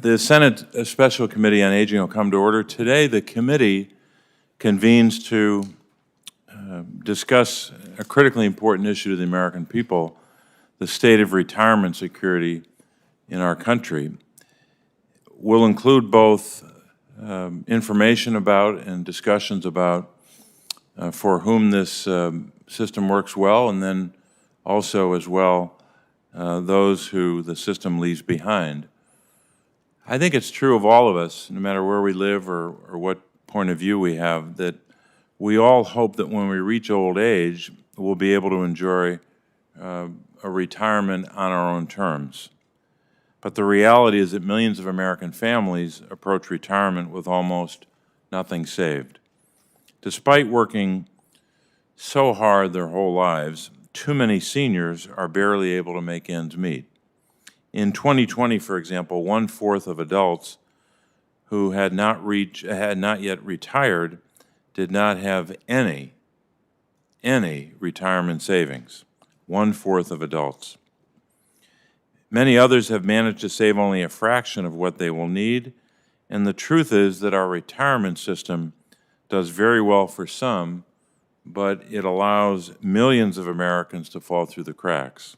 The Senate Special Committee on Aging will come to order. Today, the committee convenes to discuss a critically important issue to the American people, the state of retirement security in our country. We'll include both information about and discussions about for whom this system works well, and then also as well those who the system leaves behind. I think it's true of all of us, no matter where we live or what point of view we have, that we all hope that when we reach old age, we'll be able to enjoy a retirement on our own terms. But the reality is that millions of American families approach retirement with almost nothing saved. Despite working so hard their whole lives, too many seniors are barely able to make ends meet. In 2020, for example, 1/4 of adults who had not yet retired did not have any retirement savings. 1/4 of adults. Many others have managed to save only a fraction of what they will need, and the truth is that our retirement system does very well for some, but it allows millions of Americans to fall through the cracks.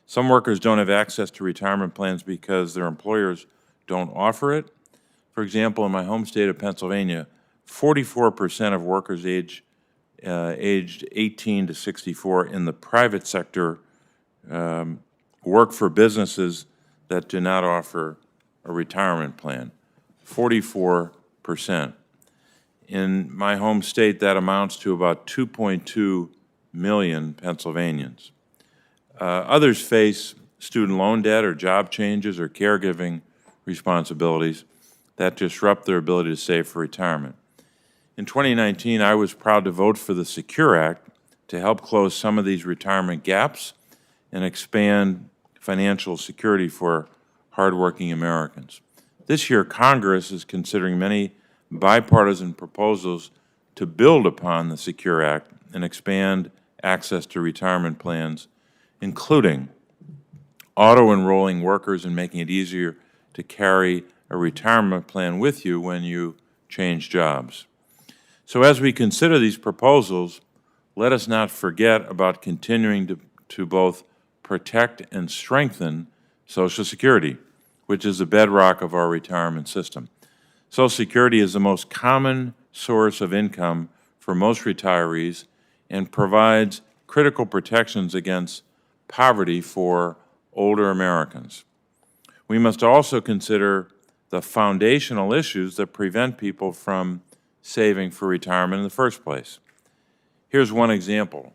Some workers don't have access to retirement plans because their employers don't offer it. For example, in my home state of Pennsylvania, 44% of workers aged 18 to 64 in the private sector work for businesses that do not offer a retirement plan. 44%. In my home state, that amounts to about 2.2 million Pennsylvanians. Others face student loan debt or job changes or caregiving responsibilities that disrupt their ability to save for retirement. In 2019, I was proud to vote for the Secure Act to help close some of these retirement gaps and expand financial security for hardworking Americans. This year, Congress is considering many bipartisan proposals to build upon the Secure Act and expand access to retirement plans, including auto-enrolling workers and making it easier to carry a retirement plan with you when you change jobs. So as we consider these proposals, let us not forget about continuing to both protect and strengthen Social Security, which is the bedrock of our retirement system. Social Security is the most common source of income for most retirees and provides critical protections against poverty for older Americans. We must also consider the foundational issues that prevent people from saving for retirement in the first place. Here's one example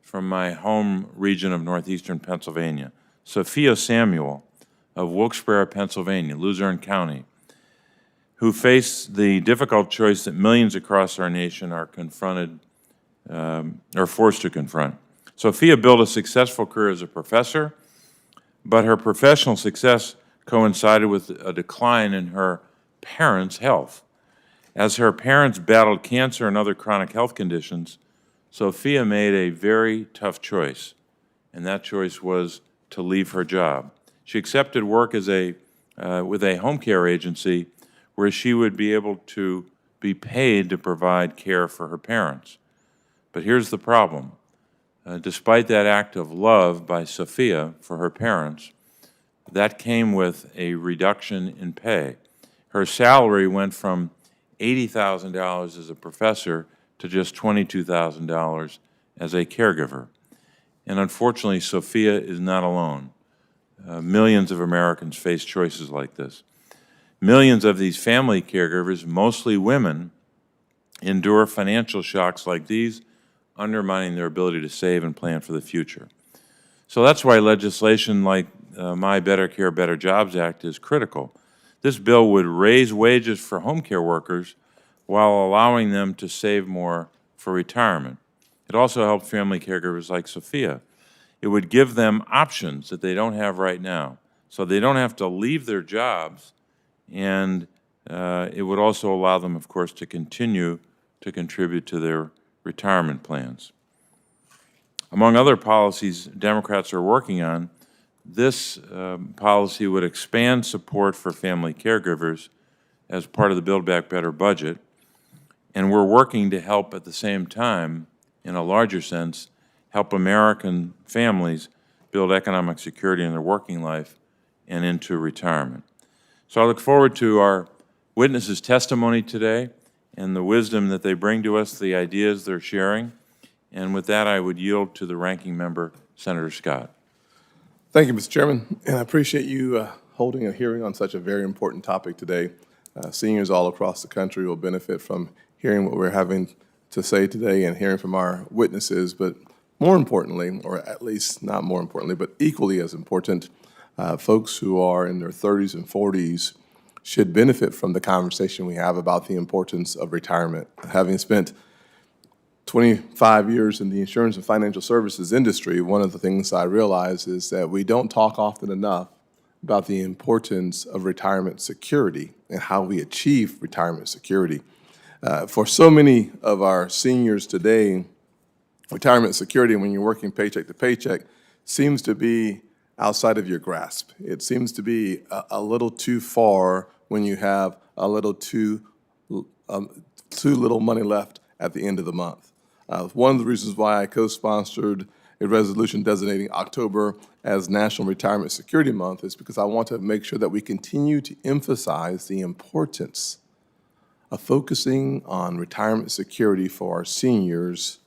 from my home region of northeastern Pennsylvania. Sophia Samuel of Wilkes-Barre, Pennsylvania, Luzerne County, who faced the difficult choice that millions across our nation are forced to confront. Sophia built a successful career as a professor, but her professional success coincided with a decline in her parents' health. As her parents battled cancer and other chronic health conditions, Sophia made a very tough choice, and that choice was to leave her job. She accepted work with a home care agency where she would be able to be paid to provide care for her parents. But here's the problem. Despite that act of love by Sophia for her parents, that came with a reduction in pay. Her salary went from $80,000 as a professor to just $22,000 as a caregiver. And unfortunately, Sophia is not alone. Millions of Americans face choices like this. Millions of these family caregivers, mostly women, endure financial shocks like these, undermining their ability to save and plan for the future. So that's why legislation like My Better Care, Better Jobs Act is critical. This bill would raise wages for home care workers while allowing them to save more for retirement. It also helped family caregivers like Sophia. It would give them options that they don't have right now, so they don't have to leave their jobs, and it would also allow them, of course, to continue to contribute to their retirement plans. Among other policies Democrats are working on, This policy would expand support for family caregivers as part of the Build Back Better budget, and we're working to help at the same time, in a larger sense, help American families build economic security in their working life and into retirement. So I look forward to our witnesses' testimony today and the wisdom that they bring to us, the ideas they're sharing. And with that, I would yield to the ranking member, Senator Scott. Thank you, Mr. Chairman, and I appreciate you holding a hearing on such a very important topic today. Seniors all across the country will benefit from hearing what we're having to say today and hearing from our witnesses, but more importantly, or at least not more importantly, but equally as important, folks who are in their 30s and 40s should benefit from the conversation we have about the importance of retirement. Having spent 25 years in the insurance and financial services industry, one of the things I realize is that we don't talk often enough about the importance of retirement security and how we achieve retirement security. For so many of our seniors today, retirement security, when you're working paycheck to paycheck, seems to be outside of your grasp. It seems to be a little too far when you have a little too little money left at the end of the month. One of the reasons why I co-sponsored a resolution designating October as National Retirement Security Month is because I want to make sure that we continue to emphasize the importance of focusing on retirement security for our seniors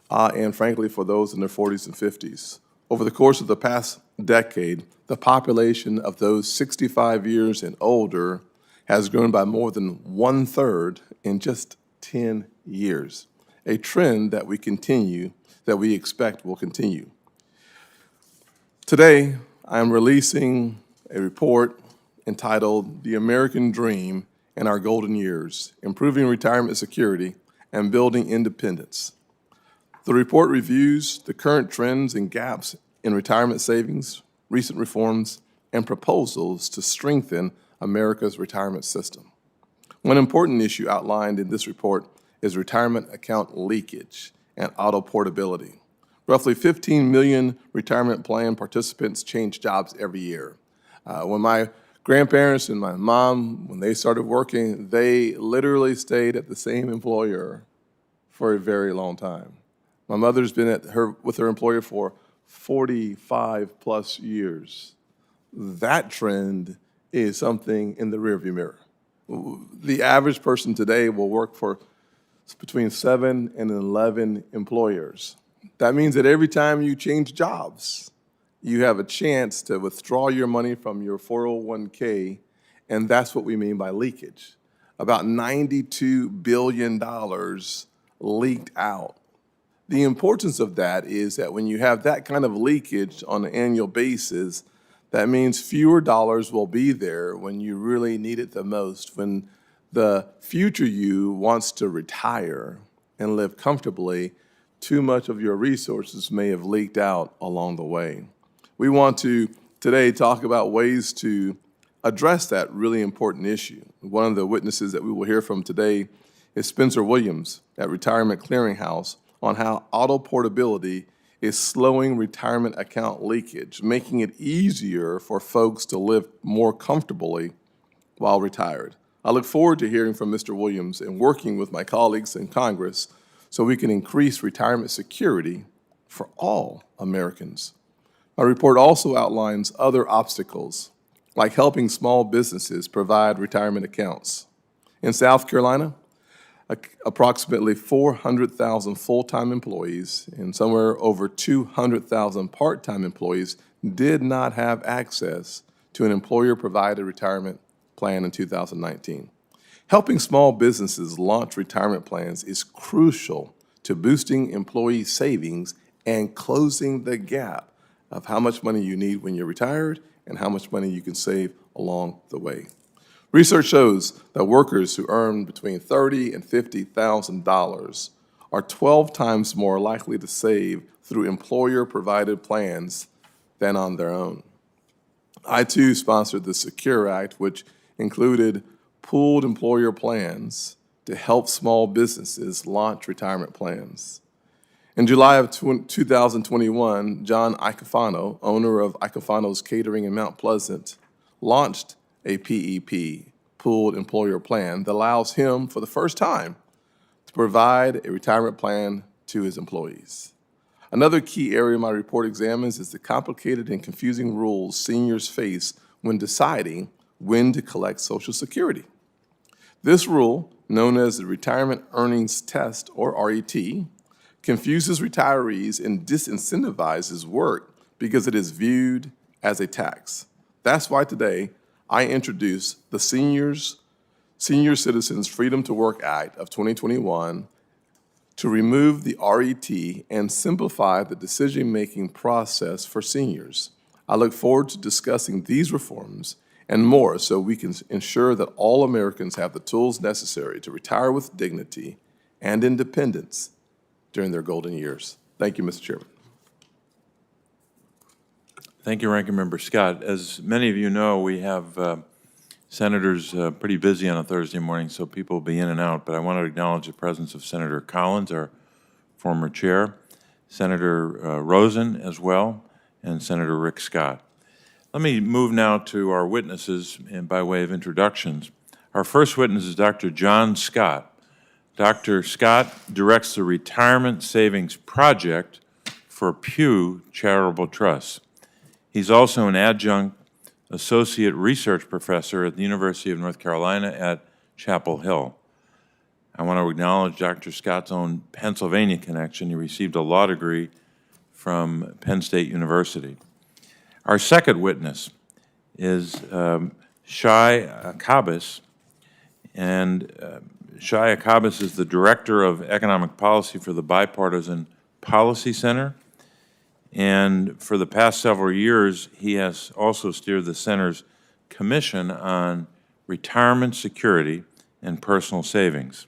and frankly for those in their 40s and 50s. Over the course of the past decade, the population of those 65 years and older has grown by more than 1/3 in just 10 years, a trend that we expect will continue. Today, I am releasing a report entitled The American Dream in Our Golden Years, Improving Retirement Security and Building Independence. The report reviews the current trends and gaps in retirement savings, recent reforms, and proposals to strengthen America's retirement system. One important issue outlined in this report is retirement account leakage and auto portability. Roughly 15 million retirement plan participants change jobs every year. When my grandparents and my mom, when they started working, they literally stayed at the same employer for a very long time. My mother's been with her employer for 45 plus years. That trend is something in the rearview mirror. The average person today will work for between 7 and 11 employers. That means that every time you change jobs, you have a chance to withdraw your money from your 401k, and that's what we mean by leakage. About $92 billion leaked out. The importance of that is that when you have that kind of leakage on an annual basis, that means fewer dollars will be there when you really need it the most, when the future you wants to retire and live comfortably. Too much of your resources may have leaked out along the way. We want to today talk about ways to address that really important issue. One of the witnesses that we will hear from today is Spencer Williams at Retirement Clearinghouse on how auto portability is slowing retirement account leakage, making it easier for folks to live more comfortably while retired. I look forward to hearing from Mr. Williams and working with my colleagues in Congress so we can increase retirement security for all Americans. My report also outlines other obstacles, like helping small businesses provide retirement accounts. In South Carolina, approximately 400,000 full-time employees and somewhere over 200,000 part-time employees did not have access to an employer-provided retirement plan in 2019. Helping small businesses launch retirement plans is crucial to boosting employee savings and closing the gap of how much money you need when you're retired and how much money you can save along the way. Research shows that workers who earn between $30,000 and $50,000 are 12 times more likely to save through employer-provided plans than on their own. I, too, sponsored the SECURE Act, which included pooled employer plans to help small businesses launch retirement plans. In July of 2021, John Icofano, owner of Icofano's Catering in Mount Pleasant, launched a PEP, Pooled Employer Plan, that allows him, for the first time, to provide a retirement plan to his employees. Another key area my report examines is the complicated and confusing rules seniors face when deciding when to collect Social Security. This rule, known as the Retirement Earnings Test, or RET, confuses retirees and disincentivizes work because it is viewed as a tax. That's why today I introduce the Senior Citizens Freedom to Work Act of 2021 to remove the RET and simplify the decision-making process for seniors. I look forward to discussing these reforms and more so we can ensure that all Americans have the tools necessary to retire with dignity and independence during their golden years. Thank you, Mr. Chairman. Thank you, Ranking Member Scott. As many of you know, we have senators pretty busy on a Thursday morning, so people will be in and out, but I want to acknowledge the presence of Senator Collins, our former chair, Senator Rosen as well, and Senator Rick Scott. Let me move now to our witnesses and by way of introductions. Our first witness is Dr. John Scott. Dr. Scott directs the Retirement Savings Project for Pew Charitable Trust. He's also an adjunct associate research professor at the University of North Carolina at Chapel Hill. I want to acknowledge Dr. Scott's own Pennsylvania connection. He received a law degree from Penn State University. Our second witness is Shai Akabis, and Shai Akabis is the Director of Economic Policy for the Bipartisan Policy Center, and for the past several years, he has also steered the Center's Commission on Retirement Security and Personal Savings.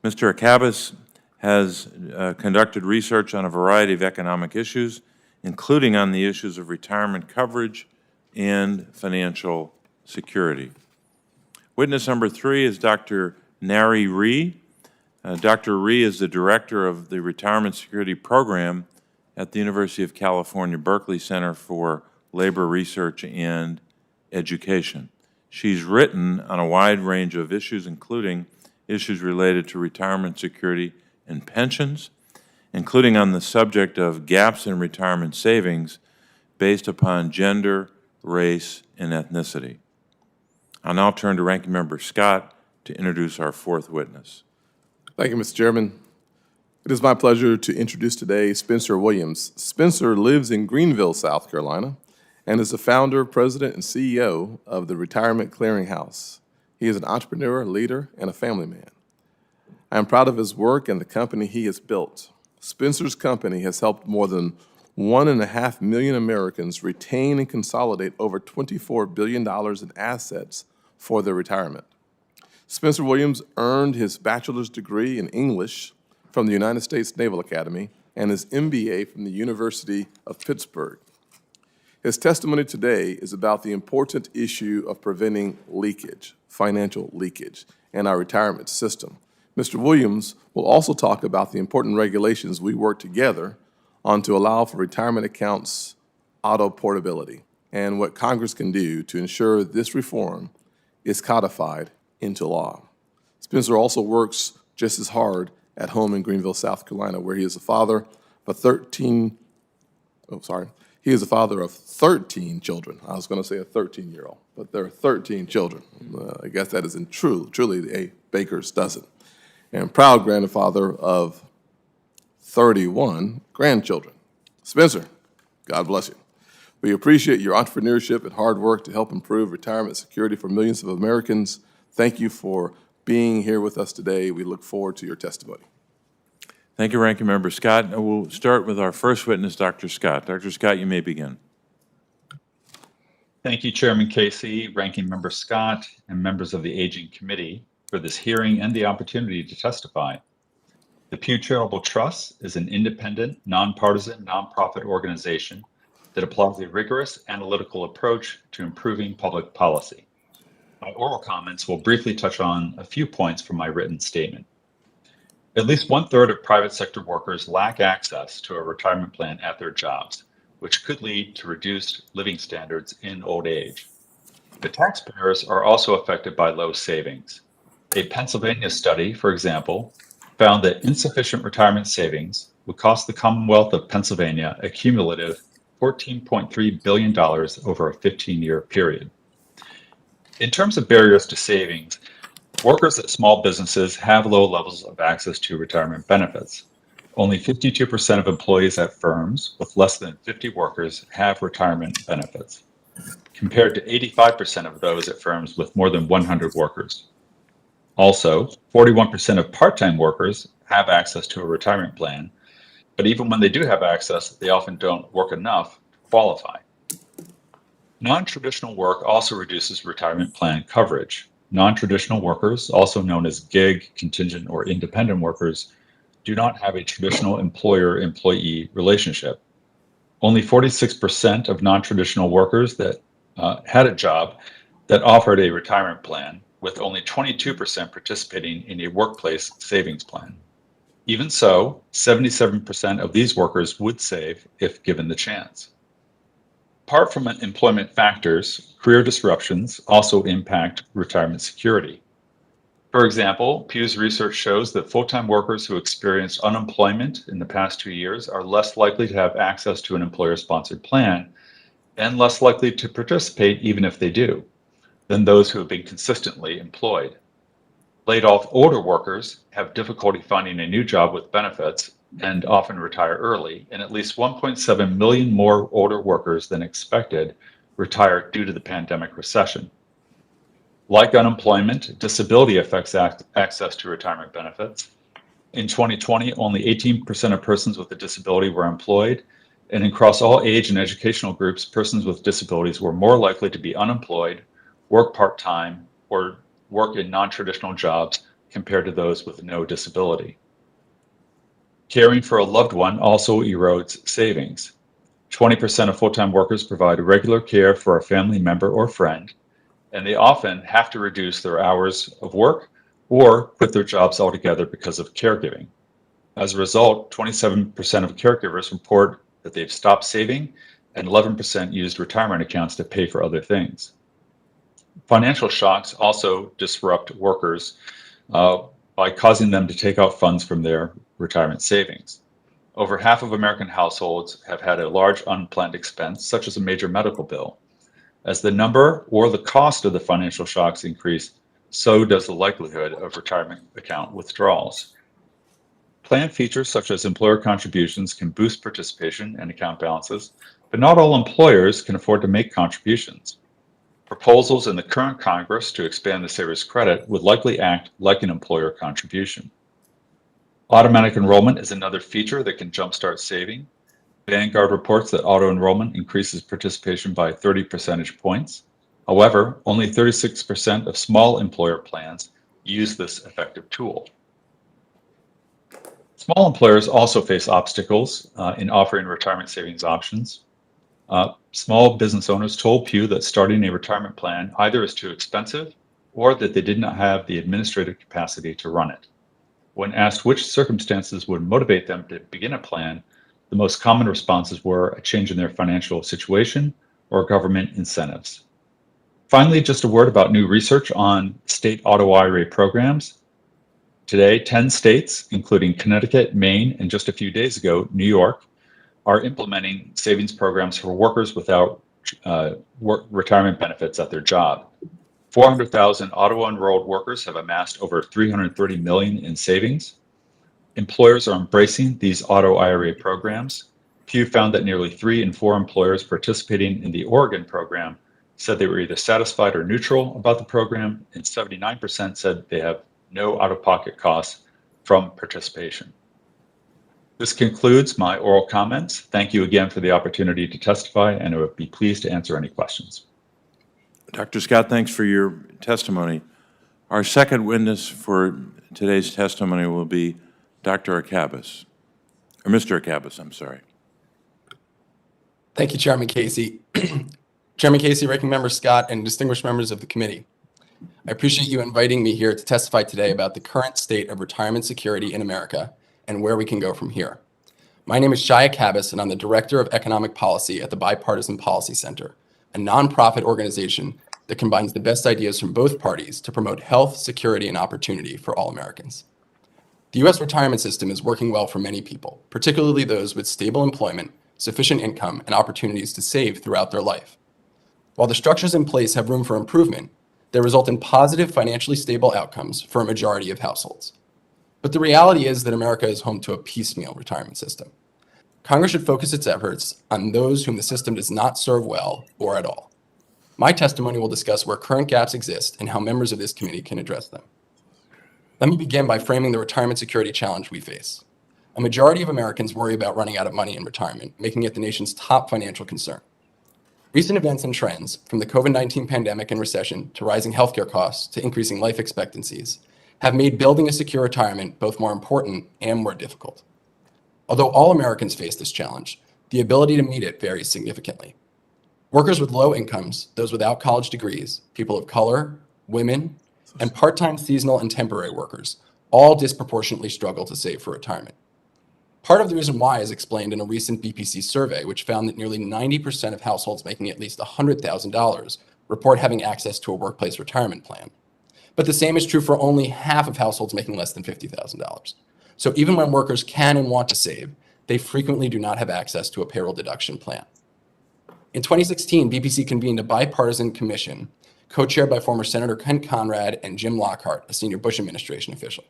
Mr. Akabis has conducted research on a variety of economic issues, including on the issues of retirement coverage and financial security. Witness number 3 is Dr. Nari Ree. Dr. Ree is the director of the Retirement Security Program at the University of California, Berkeley Center for Labor Research and Education. She's written on a wide range of issues, including issues related to retirement security and pensions, including on the subject of gaps in retirement savings based upon gender, race, and ethnicity. I'll now turn to Ranking Member Scott to introduce our fourth witness. Thank you, Mr. Chairman. It is my pleasure to introduce today Spencer Williams. Spencer lives in Greenville, South Carolina, and is the founder, president, and CEO of the Retirement Clearinghouse. He is an entrepreneur, leader, and a family man. I am proud of his work and the company he has built. Spencer's company has helped more than 1.5 million Americans retain and consolidate over $24 billion in assets for their retirement. Spencer Williams earned his bachelor's degree in English from the United States Naval Academy and his MBA from the University of Pittsburgh. His testimony today is about the important issue of preventing leakage, financial leakage, in our retirement system. Mr. Williams will also talk about the important regulations we work together on to allow for retirement accounts auto portability and what Congress can do to ensure this reform is codified into law. Spencer also works just as hard at home in Greenville, South Carolina, where he is the father of 13 children. I was going to say a 13-year-old, but there are 13 children. I guess that isn't truly a baker's dozen. And proud grandfather of 31 grandchildren. Spencer, God bless you. We appreciate your entrepreneurship and hard work to help improve retirement security for millions of Americans. Thank you for being here with us today. We look forward to your testimony. Thank you, Ranking Member Scott. We'll start with our first witness, Dr. Scott. Dr. Scott, you may begin. Thank you, Chairman Casey, Ranking Member Scott, and members of the Aging Committee for this hearing and the opportunity to testify. The Pew Charitable Trust is an independent, nonpartisan, nonprofit organization that applies a rigorous analytical approach to improving public policy. My oral comments will briefly touch on a few points from my written statement. At least 1/3 of private sector workers lack access to a retirement plan at their jobs, which could lead to reduced living standards in old age. The taxpayers are also affected by low savings. A Pennsylvania study, for example, found that insufficient retirement savings would cost the Commonwealth of Pennsylvania a cumulative $14.3 billion over a 15-year period. In terms of barriers to savings, workers at small businesses have low levels of access to retirement benefits. Only 52% of employees at firms with less than 50 workers have retirement benefits, compared to 85% of those at firms with more than 100 workers. Also, 41% of part-time workers have access to a retirement plan, but even when they do have access, they often don't work enough to qualify. Non-traditional work also reduces retirement plan coverage. Non-traditional workers, also known as gig, contingent, or independent workers, do not have a traditional employer-employee relationship. Only 46% of non-traditional workers that had a job that offered a retirement plan, with only 22% participating in a workplace savings plan. Even so, 77% of these workers would save if given the chance. Apart from employment factors, career disruptions also impact retirement security. For example, Pew's research shows that full-time workers who experienced unemployment in the past 2 years are less likely to have access to an employer-sponsored plan and less likely to participate even if they do, than those who have been consistently employed. Laid off older workers have difficulty finding a new job with benefits and often retire early, and at least 1.7 million more older workers than expected retired due to the pandemic recession. Like unemployment, disability affects access to retirement benefits. In 2020, only 18% of persons with a disability were employed, and across all age and educational groups, persons with disabilities were more likely to be unemployed, work part-time, or work in non-traditional jobs compared to those with no disability. Caring for a loved one also erodes savings. 20% of full-time workers provide regular care for a family member or friend, and they often have to reduce their hours of work or quit their jobs altogether because of caregiving. As a result, 27% of caregivers report that they've stopped saving, and 11% used retirement accounts to pay for other things. Financial shocks also disrupt workers by causing them to take out funds from their retirement savings. Over half of American households have had a large unplanned expense, such as a major medical bill. As the number or the cost of the financial shocks increase, so does the likelihood of retirement account withdrawals. Plan features such as employer contributions can boost participation and account balances, but not all employers can afford to make contributions. Proposals in the current Congress to expand the saver's credit would likely act like an employer contribution. Automatic enrollment is another feature that can jumpstart saving. Vanguard reports that auto-enrollment increases participation by 30 percentage points. However, only 36% of small employer plans use this effective tool. Small employers also face obstacles in offering retirement savings options. Small business owners told Pew that starting a retirement plan either is too expensive or that they did not have the administrative capacity to run it. When asked which circumstances would motivate them to begin a plan, the most common responses were a change in their financial situation or government incentives. Finally, just a word about new research on state auto IRA programs. Today, 10 states, including Connecticut, Maine, and just a few days ago, New York, are implementing savings programs for workers without retirement benefits at their job. 400,000 auto-enrolled workers have amassed over $330 million in savings. Employers are embracing these auto IRA programs. Pew found that nearly 3 in 4 employers participating in the Oregon program said they were either satisfied or neutral about the program, and 79% said they have no out-of-pocket costs from participation. This concludes my oral comments. Thank you again for the opportunity to testify, and I would be pleased to answer any questions. Dr. Scott, thanks for your testimony. Our second witness for today's testimony will be Dr. Acabas, or Mr. Acabas, I'm sorry. Thank you, Chairman Casey. Chairman Casey, Ranking Member Scott, and distinguished members of the committee. I appreciate you inviting me here to testify today about the current state of retirement security in America and where we can go from here. My name is Shia Cabas, and I'm the Director of Economic Policy at the Bipartisan Policy Center, a nonprofit organization that combines the best ideas from both parties to promote health, security, and opportunity for all Americans. The U.S. retirement system is working well for many people, particularly those with stable employment, sufficient income, and opportunities to save throughout their life. While the structures in place have room for improvement, they result in positive, financially stable outcomes for a majority of households. But the reality is that America is home to a piecemeal retirement system. Congress should focus its efforts on those whom the system does not serve well or at all. My testimony will discuss where current gaps exist and how members of this committee can address them. Let me begin by framing the retirement security challenge we face. A majority of Americans worry about running out of money in retirement, making it the nation's top financial concern. Recent events and trends, from the COVID-19 pandemic and recession to rising healthcare costs to increasing life expectancies, have made building a secure retirement both more important and more difficult. Although all Americans face this challenge, the ability to meet it varies significantly. Workers with low incomes, those without college degrees, people of color, women, and part-time seasonal and temporary workers all disproportionately struggle to save for retirement. Part of the reason why is explained in a recent BPC survey, which found that nearly 90% of households making at least $100,000 report having access to a workplace retirement plan. But the same is true for only half of households making less than $50,000. So even when workers can and want to save, they frequently do not have access to a payroll deduction plan. In 2016, BPC convened a bipartisan commission co-chaired by former Senator Kent Conrad and Jim Lockhart, a senior Bush administration official.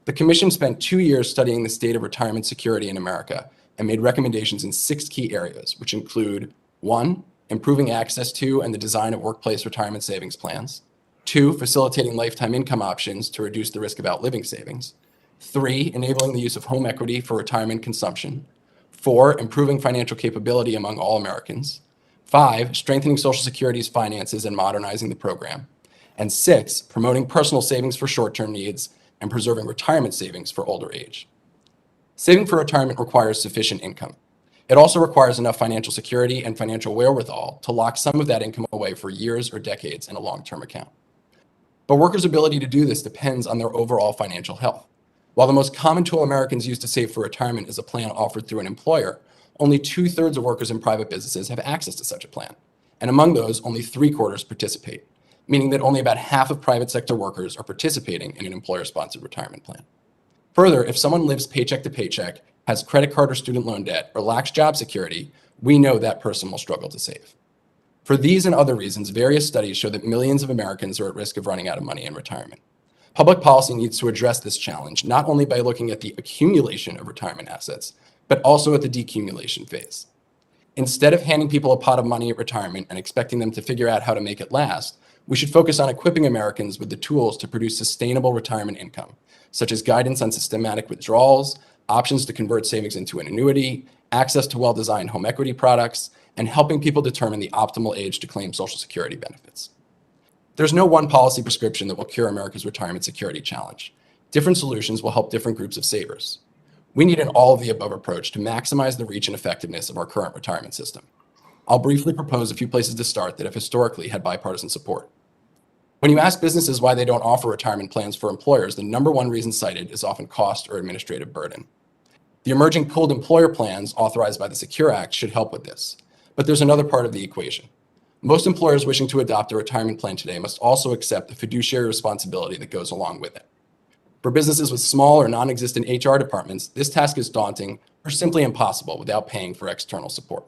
The commission spent 2 years studying the state of retirement security in America and made recommendations in 6 key areas, which include 1, improving access to and the design of workplace retirement savings plans; 2, facilitating lifetime income options to reduce the risk of outliving savings; 3, enabling the use of home equity for retirement consumption; 4, improving financial capability among all Americans; 5, strengthening Social Security's finances and modernizing the program; and 6, promoting personal savings for short-term needs and preserving retirement savings for older age. Saving for retirement requires sufficient income. It also requires enough financial security and financial wherewithal to lock some of that income away for years or decades in a long-term account. But workers' ability to do this depends on their overall financial health. While the most common tool Americans use to save for retirement is a plan offered through an employer, only 2/3 of workers in private businesses have access to such a plan. And among those, only 3/4 participate, meaning that only about half of private sector workers are participating in an employer-sponsored retirement plan. Further, if someone lives paycheck to paycheck, has credit card or student loan debt, or lacks job security, we know that person will struggle to save. For these and other reasons, various studies show that millions of Americans are at risk of running out of money in retirement. Public policy needs to address this challenge, not only by looking at the accumulation of retirement assets, but also at the decumulation phase. Instead of handing people a pot of money at retirement and expecting them to figure out how to make it last, we should focus on equipping Americans with the tools to produce sustainable retirement income, such as guidance on systematic withdrawals, options to convert savings into an annuity, access to well-designed home equity products, and helping people determine the optimal age to claim Social Security benefits. There's no one policy prescription that will cure America's retirement security challenge. Different solutions will help different groups of savers. We need an all-of-the-above approach to maximize the reach and effectiveness of our current retirement system. I'll briefly propose a few places to start that have historically had bipartisan support. When you ask businesses why they don't offer retirement plans for employers, the number one reason cited is often cost or administrative burden. The emerging pooled employer plans authorized by the Secure Act should help with this. But there's another part of the equation. Most employers wishing to adopt a retirement plan today must also accept the fiduciary responsibility that goes along with it. For businesses with small or non-existent HR departments, this task is daunting or simply impossible without paying for external support.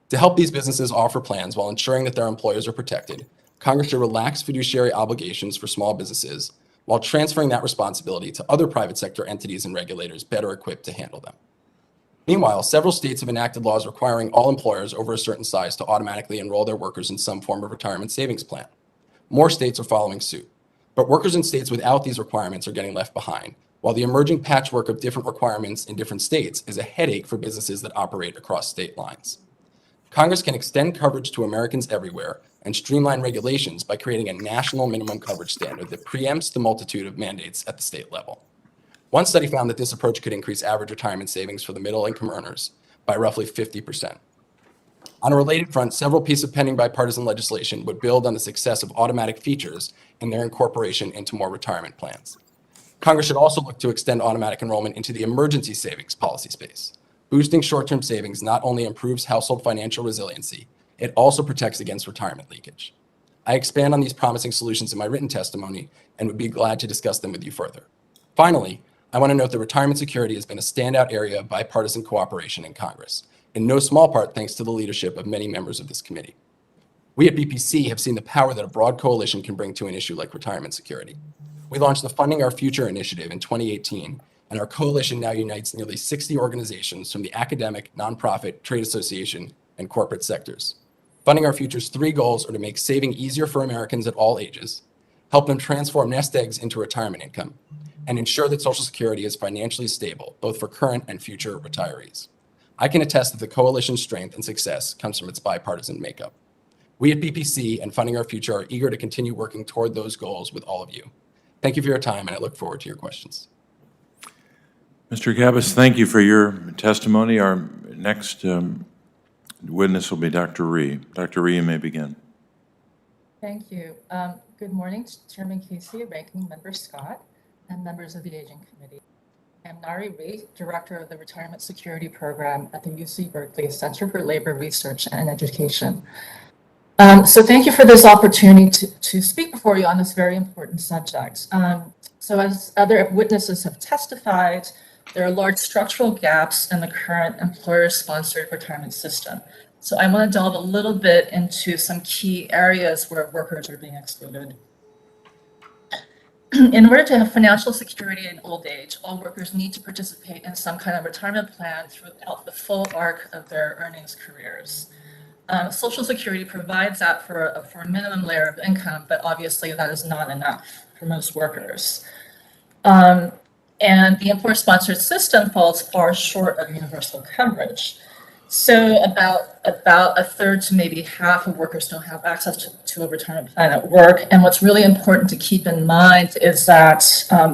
To help these businesses offer plans while ensuring that their employees are protected, Congress should relax fiduciary obligations for small businesses while transferring that responsibility to other private sector entities and regulators better equipped to handle them. Meanwhile, several states have enacted laws requiring all employers over a certain size to automatically enroll their workers in some form of retirement savings plan. More states are following suit, but workers in states without these requirements are getting left behind, while the emerging patchwork of different requirements in different states is a headache for businesses that operate across state lines. Congress can extend coverage to Americans everywhere and streamline regulations by creating a national minimum coverage standard that preempts the multitude of mandates at the state level. One study found that this approach could increase average retirement savings for the middle income earners by roughly 50%. On a related front, several pieces of pending bipartisan legislation would build on the success of automatic features and their incorporation into more retirement plans. Congress should also look to extend automatic enrollment into the emergency savings policy space. Boosting short-term savings not only improves household financial resiliency, it also protects against retirement leakage. I expand on these promising solutions in my written testimony and would be glad to discuss them with you further. Finally, I want to note that retirement security has been a standout area of bipartisan cooperation in Congress, in no small part thanks to the leadership of many members of this committee. We at BPC have seen the power that a broad coalition can bring to an issue like retirement security. We launched the Funding Our Future initiative in 2018, and our coalition now unites nearly 60 organizations from the academic, nonprofit, trade association, and corporate sectors. Funding Our Future's 3 goals are to make saving easier for Americans at all ages, help them transform nest eggs into retirement income, and ensure that Social Security is financially stable, both for current and future retirees. I can attest that the coalition's strength and success comes from its bipartisan makeup. We at BPC and Funding Our Future are eager to continue working toward those goals with all of you. Thank you for your time, and I look forward to your questions. Mr. Cabas, thank you for your testimony. Our next witness will be Dr. Rhee. Dr. Rhee, you may begin. Thank you. Good morning, Chairman Casey, Ranking Member Scott, and members of the Aging Committee. I'm Nari Rhee, Director of the Retirement Security Program at the UC Berkeley Center for Labor Research and Education. So thank you for this opportunity to speak before you on this very important subject. So as other witnesses have testified, there are large structural gaps in the current employer-sponsored retirement system. So I want to delve a little bit into some key areas where workers are being excluded. In order to have financial security in old age, all workers need to participate in some kind of retirement plan throughout the full arc of their earnings careers. Social Security provides that for a minimum layer of income, but obviously that is not enough for most workers. And the employer-sponsored system falls far short of universal coverage. So about a third to maybe half of workers don't have access to a retirement plan at work. And what's really important to keep in mind is that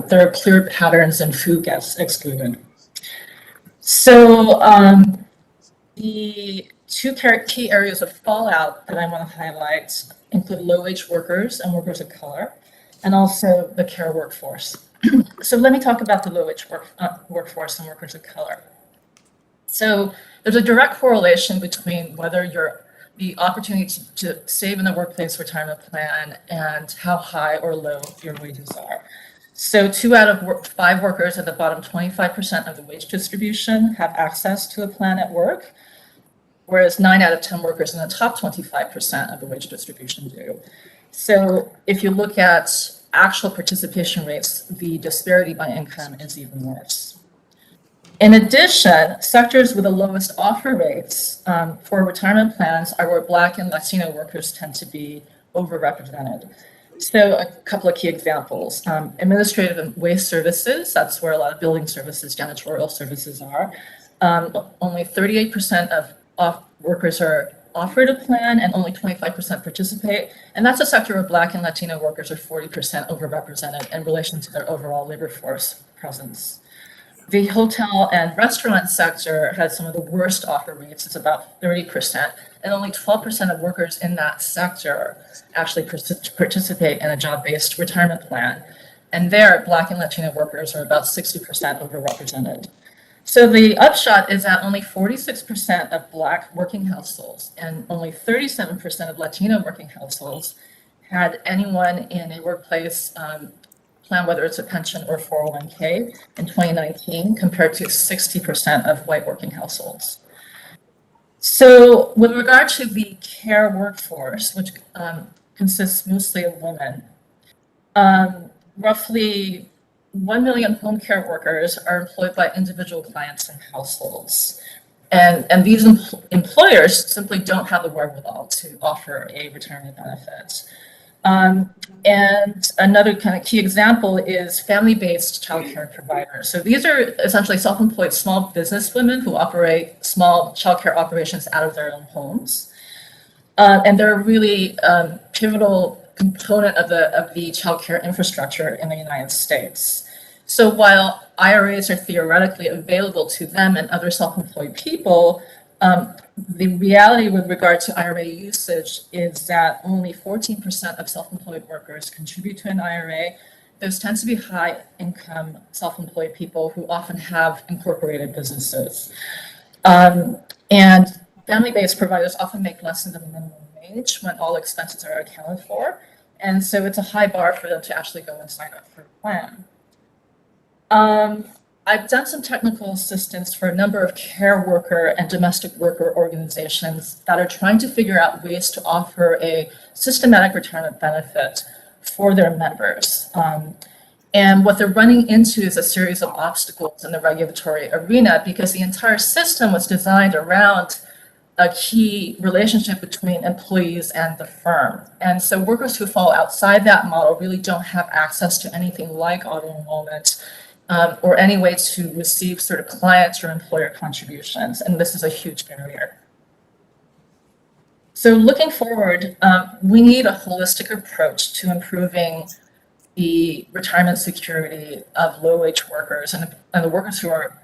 there are clear patterns in who gets excluded. So the 2 key areas of fallout that I want to highlight include low-wage workers and workers of color, and also the care workforce. So let me talk about the low-wage workforce and workers of color. So there's a direct correlation between whether the opportunity to save in the workplace retirement plan and how high or low your wages are. So 2 out of 5 workers at the bottom 25% of the wage distribution have access to a plan at work, whereas 9 out of 10 workers in the top 25% of the wage distribution do. So if you look at actual participation rates, the disparity by income is even worse. In addition, sectors with the lowest offer rates for retirement plans are where Black and Latino workers tend to be overrepresented. So a couple of key examples. Administrative and waste services, that's where a lot of building services, janitorial services are. Only 38% of workers are offered a plan and only 25% participate. And that's a sector where Black and Latino workers are 40% overrepresented in relation to their overall labor force presence. The hotel and restaurant sector has some of the worst offer rates. It's about 30%, and only 12% of workers in that sector actually participate in a job-based retirement plan. And there, Black and Latino workers are about 60% overrepresented. So the upshot is that only 46% of Black working households and only 37% of Latino working households had anyone in a workplace plan, whether it's a pension or 401k, in 2019, compared to 60% of white working households. So with regard to the care workforce, which consists mostly of women, roughly 1 million home care workers are employed by individual clients and households. And these employers simply don't have the wherewithal to offer a retirement benefit. And another kind of key example is family-based childcare providers. So these are essentially self-employed small business women who operate small childcare operations out of their own homes. And they're a really pivotal component of the childcare infrastructure in the United States. So while IRAs are theoretically available to them and other self-employed people, The reality with regard to IRA usage is that only 14% of self-employed workers contribute to an IRA. Those tend to be high-income self-employed people who often have incorporated businesses. And family-based providers often make less than the minimum wage when all expenses are accounted for. And so it's a high bar for them to actually go and sign up for a plan. I've done some technical assistance for a number of care worker and domestic worker organizations that are trying to figure out ways to offer a systematic retirement benefit for their members. And what they're running into is a series of obstacles in the regulatory arena because the entire system was designed around a key relationship between employees and the firm. And so workers who fall outside that model really don't have access to anything like auto-enrollment or any way to receive sort of clients or employer contributions. And this is a huge barrier. So looking forward, we need a holistic approach to improving the retirement security of low-wage workers and the workers who are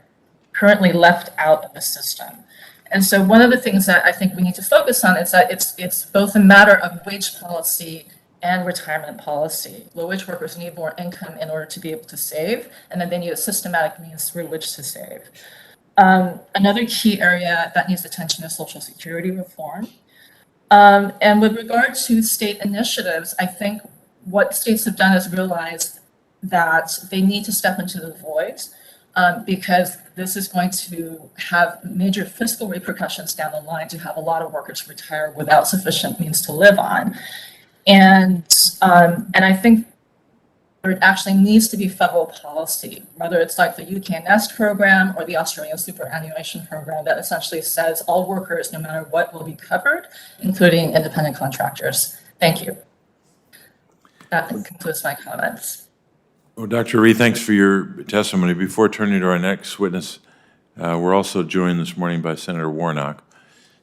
currently left out of the system. And so one of the things that I think we need to focus on is that it's both a matter of wage policy and retirement policy. Low-wage workers need more income in order to be able to save, and then they need a systematic means through which to save. Another key area that needs attention is Social Security reform. And with regard to state initiatives, I think what states have done is realize that they need to step into the void because this is going to have major fiscal repercussions down the line to have a lot of workers retire without sufficient means to live on. And I think there actually needs to be federal policy, whether it's like the UK Nest program or the Australian superannuation program that essentially says all workers, no matter what, will be covered, including independent contractors. Thank you. That concludes my comments. Well, Dr. Rhee, thanks for your testimony. Before turning to our next witness, we're also joined this morning by Senator Warnock.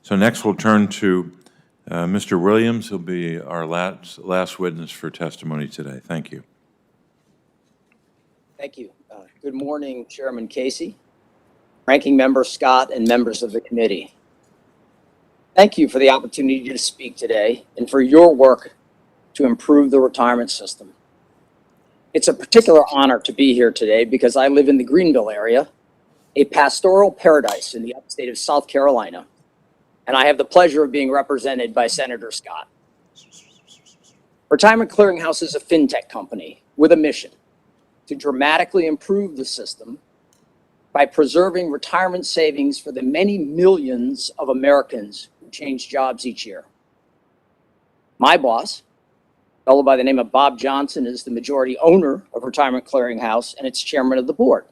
So next we'll turn to Mr. Williams. He'll be our last witness for testimony today. Thank you. Thank you. Good morning, Chairman Casey, Ranking Member Scott, and members of the committee. Thank you for the opportunity to speak today and for your work to improve the retirement system. It's a particular honor to be here today because I live in the Greenville area, a pastoral paradise in the upstate of South Carolina, and I have the pleasure of being represented by Senator Scott. Retirement Clearinghouse is a fintech company with a mission to dramatically improve the system by preserving retirement savings for the many millions of Americans who change jobs each year. My boss, a fellow by the name of Bob Johnson, is the majority owner of Retirement Clearinghouse and its chairman of the board.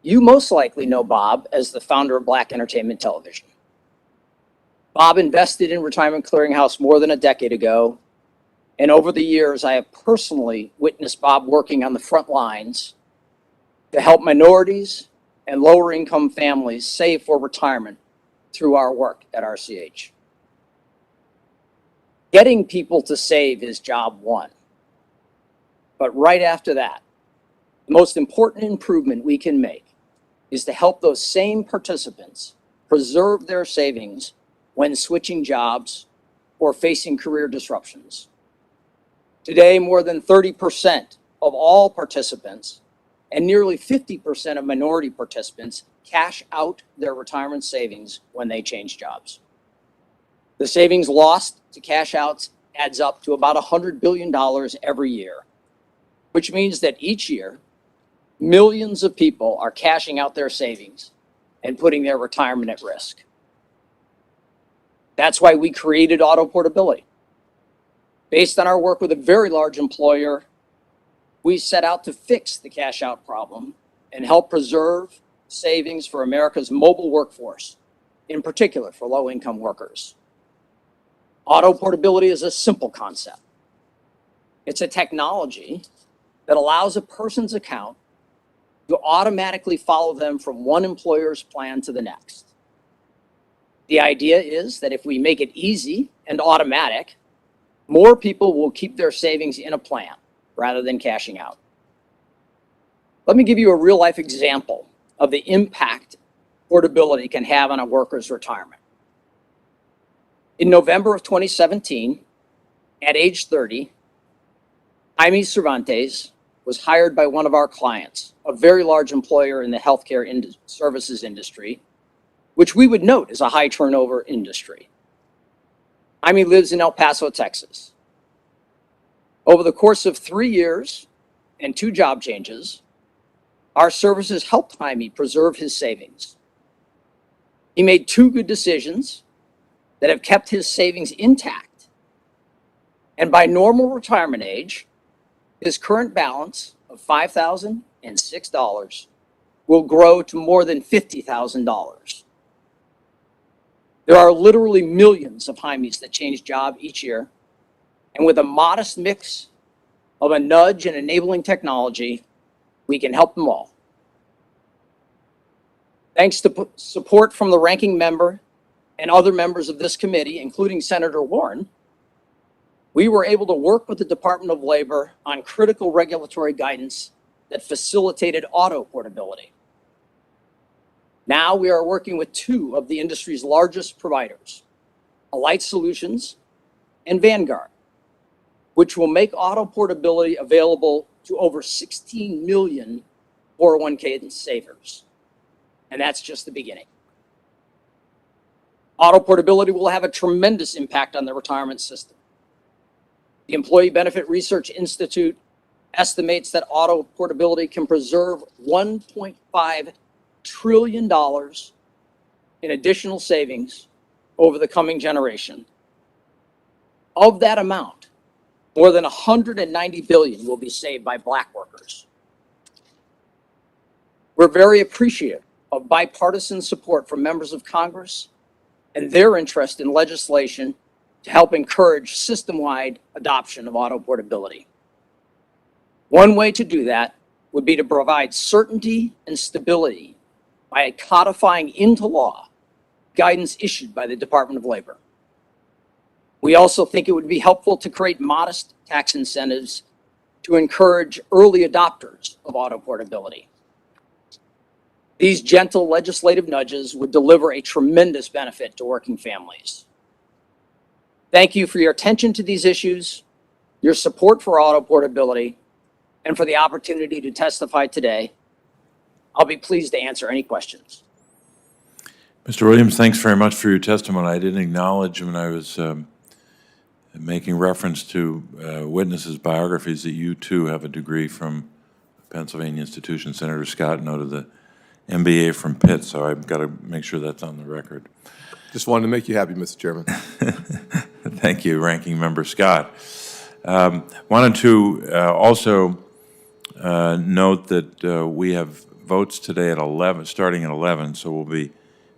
You most likely know Bob as the founder of Black Entertainment Television. Bob invested in Retirement Clearinghouse more than a decade ago, and over the years, I have personally witnessed Bob working on the front lines to help minorities and lower income families save for retirement through our work at RCH. Getting people to save is job one. But right after that, the most important improvement we can make is to help those same participants preserve their savings when switching jobs or facing career disruptions. Today, more than 30% of all participants and nearly 50% of minority participants cash out their retirement savings when they change jobs. The savings lost to cash outs adds up to about $100 billion every year, which means that each year, millions of people are cashing out their savings and putting their retirement at risk. That's why we created Auto Portability. Based on our work with a very large employer, we set out to fix the cash out problem and help preserve savings for America's mobile workforce, in particular for low-income workers. Auto Portability is a simple concept. It's a technology that allows a person's account to automatically follow them from one employer's plan to the next. The idea is that if we make it easy and automatic, more people will keep their savings in a plan rather than cashing out. Let me give you a real-life example of the impact portability can have on a worker's retirement. In November of 2017, at age 30, Jaime Cervantes was hired by one of our clients, a very large employer in the healthcare services industry, which we would note is a high turnover industry. Jaime lives in El Paso, Texas. Over the course of 3 years and 2 job changes, our services helped Jaime preserve his savings. He made 2 good decisions that have kept his savings intact. And by normal retirement age, his current balance of $5,006 will grow to more than $50,000. There are literally millions of Jaimes that change job each year. And with a modest mix of a nudge and enabling technology, we can help them all. Thanks to support from the ranking member and other members of this committee, including Senator Warren, we were able to work with the Department of Labor on critical regulatory guidance that facilitated auto portability. Now we are working with 2 of the industry's largest providers, Alight Solutions and Vanguard, which will make auto portability available to over 16 million 401k savers. And that's just the beginning. Auto portability will have a tremendous impact on the retirement system. The Employee Benefit Research Institute estimates that auto portability can preserve $1.5 trillion in additional savings over the coming generation. Of that amount, more than $190 billion will be saved by Black workers. We're very appreciative of bipartisan support from members of Congress and their interest in legislation to help encourage system-wide adoption of auto portability. One way to do that would be to provide certainty and stability by codifying into law guidance issued by the Department of Labor. We also think it would be helpful to create modest tax incentives to encourage early adopters of auto portability. These gentle legislative nudges would deliver a tremendous benefit to working families. Thank you for your attention to these issues, your support for auto portability, and for the opportunity to testify today. I'll be pleased to answer any questions. Mr. Williams, thanks very much for your testimony. I didn't acknowledge when I was making reference to witnesses' biographies that you too have a degree from Pennsylvania institution. Senator Scott noted the MBA from Pitt, so I've got to make sure that's on the record. Just wanted to make you happy, Mr. Chairman. Thank you, Ranking Member Scott. Wanted to also note that we have votes today at 11, starting at 11, so we'll be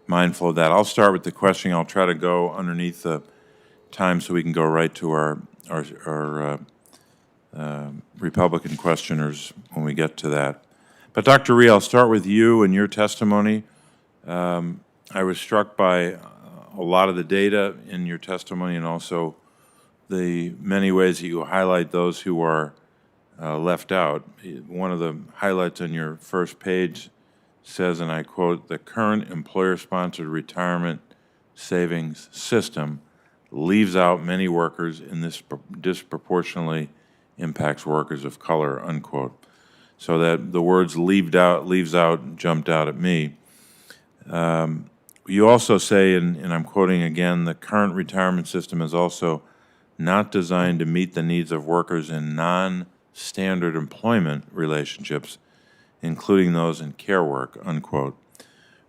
mindful of that. I'll start with the questioning. I'll try to go underneath the time so we can go right to our Republican questioners when we get to that. But Dr. Rhee, I'll start with you and your testimony. I was struck by a lot of the data in your testimony and also the many ways that you highlight those who are left out. One of the highlights on your first page says, and I quote, "The current employer-sponsored retirement savings system leaves out many workers and this disproportionately impacts workers of color," unquote. So that the words leaves out jumped out at me. You also say, and I'm quoting again, "The current retirement system is also not designed to meet the needs of workers in non-standard employment relationships, including those in care work," unquote.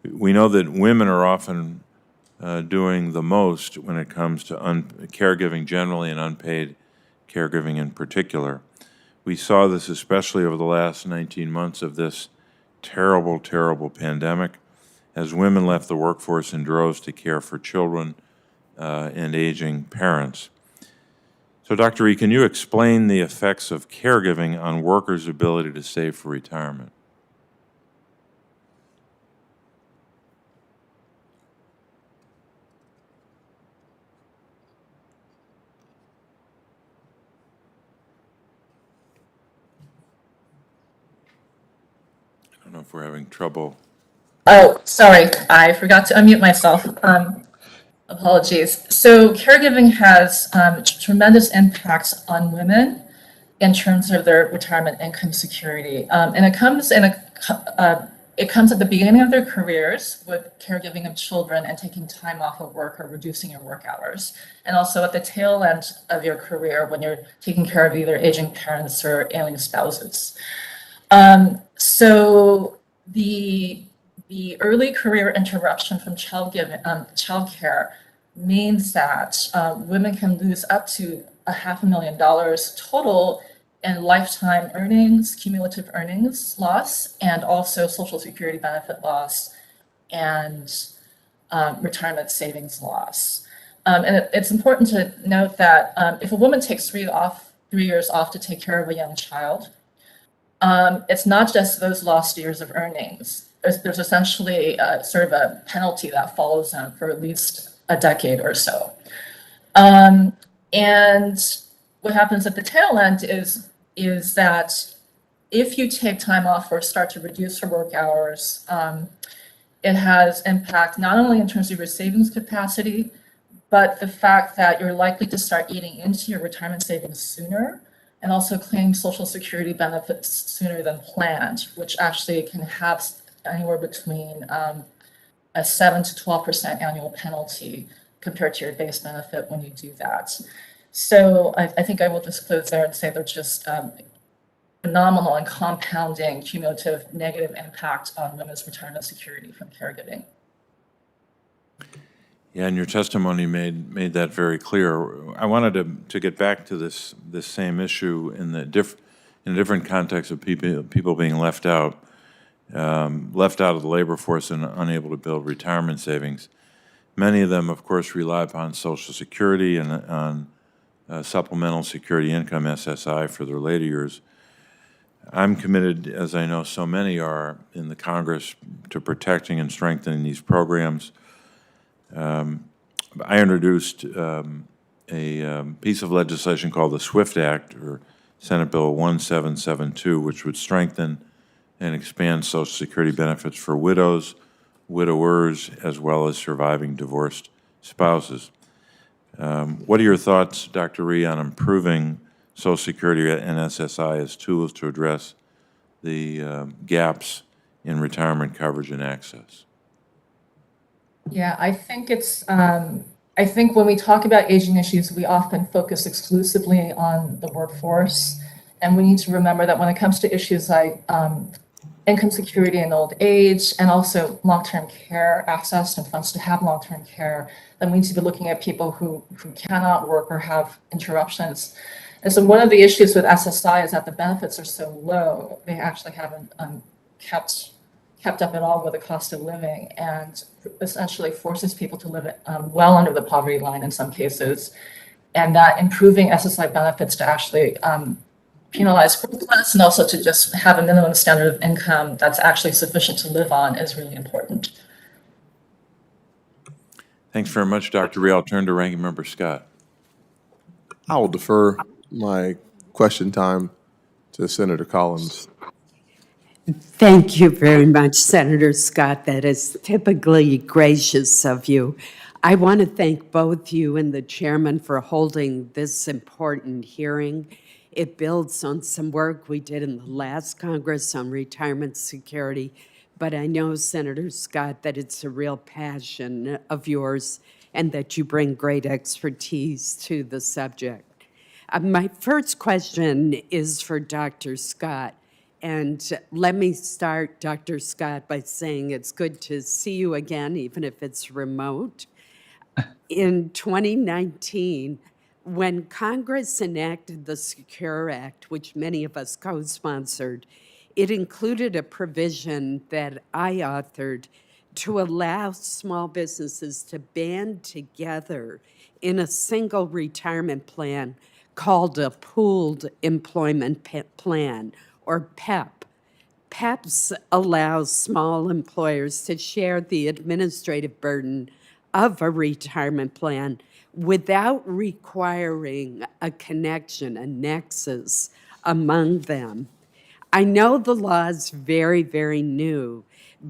We know that women are often doing the most when it comes to caregiving generally and unpaid caregiving in particular. We saw this especially over the last 19 months of this terrible, terrible pandemic as women left the workforce in droves to care for children and aging parents. So, Dr. Rhee, can you explain the effects of caregiving on workers' ability to save for retirement? I don't know if we're having trouble Oh, sorry, I forgot to unmute myself. Apologies. So caregiving has tremendous impacts on women in terms of their retirement income security. And it comes at the beginning of their careers with caregiving of children and taking time off of work or reducing your work hours. And also at the tail end of your career when you're taking care of either aging parents or ailing spouses. So the early career interruption from childcare means that women can lose up to $500,000 total in lifetime earnings, cumulative earnings loss, and also Social Security benefit loss and retirement savings loss. And it's important to note that if a woman takes 3 years off to take care of a young child, it's not just those lost years of earnings. There's essentially sort of a penalty that follows them for at least a decade or so. And what happens at the tail end is that if you take time off or start to reduce your work hours, it has impact not only in terms of your savings capacity, but the fact that you're likely to start eating into your retirement savings sooner and also claim Social Security benefits sooner than planned, which actually can have anywhere between a 7 to 12% annual penalty compared to your base benefit when you do that. So I think I will just close there and say they're just phenomenal and compounding cumulative negative impact on women's retirement security from caregiving. Yeah, and your testimony made that very clear. I wanted to get back to this same issue in a different context of people being left out of the labor force and unable to build retirement savings. Many of them, of course, rely upon Social Security and on supplemental security income, SSI, for their later years. I'm committed, as I know so many are in the Congress, to protecting and strengthening these programs. I introduced a piece of legislation called the SWIFT Act, or Senate Bill 1772, which would strengthen and expand Social Security benefits for widows, widowers, as well as surviving divorced spouses. What are your thoughts, Dr. Rhee, on improving Social Security and SSI as tools to address the gaps in retirement coverage and access? Yeah, I think I think when we talk about aging issues, we often focus exclusively on the workforce. And we need to remember that when it comes to issues like income security in old age and also long-term care access and funds to have long-term care, then we need to be looking at people who cannot work or have interruptions. And so one of the issues with SSI is that the benefits are so low, they actually haven't kept up at all with the cost of living and essentially forces people to live well under the poverty line in some cases. And that improving SSI benefits to actually penalize worthless and also to just have a minimum standard of income that's actually sufficient to live on is really important. Thanks very much, Dr. Rhee. I'll turn to Ranking Member Scott. I will defer my question time to Senator Collins. Thank you very much, Senator Scott. That is typically gracious of you. I want to thank both you and the chairman for holding this important hearing. It builds on some work we did in the last Congress on retirement security, but I know, Senator Scott, that it's a real passion of yours and that you bring great expertise to the subject. My first question is for Dr. Scott. And let me start, Dr. Scott, by saying it's good to see you again, even if it's remote. In 2019, when Congress enacted the Secure Act, which many of us co-sponsored, it included a provision that I authored to allow small businesses to band together in a single retirement plan called a pooled employment plan, or PEP. PEPs allows small employers to share the administrative burden of a retirement plan without requiring a connection, a nexus among them. I know the law is very, very new,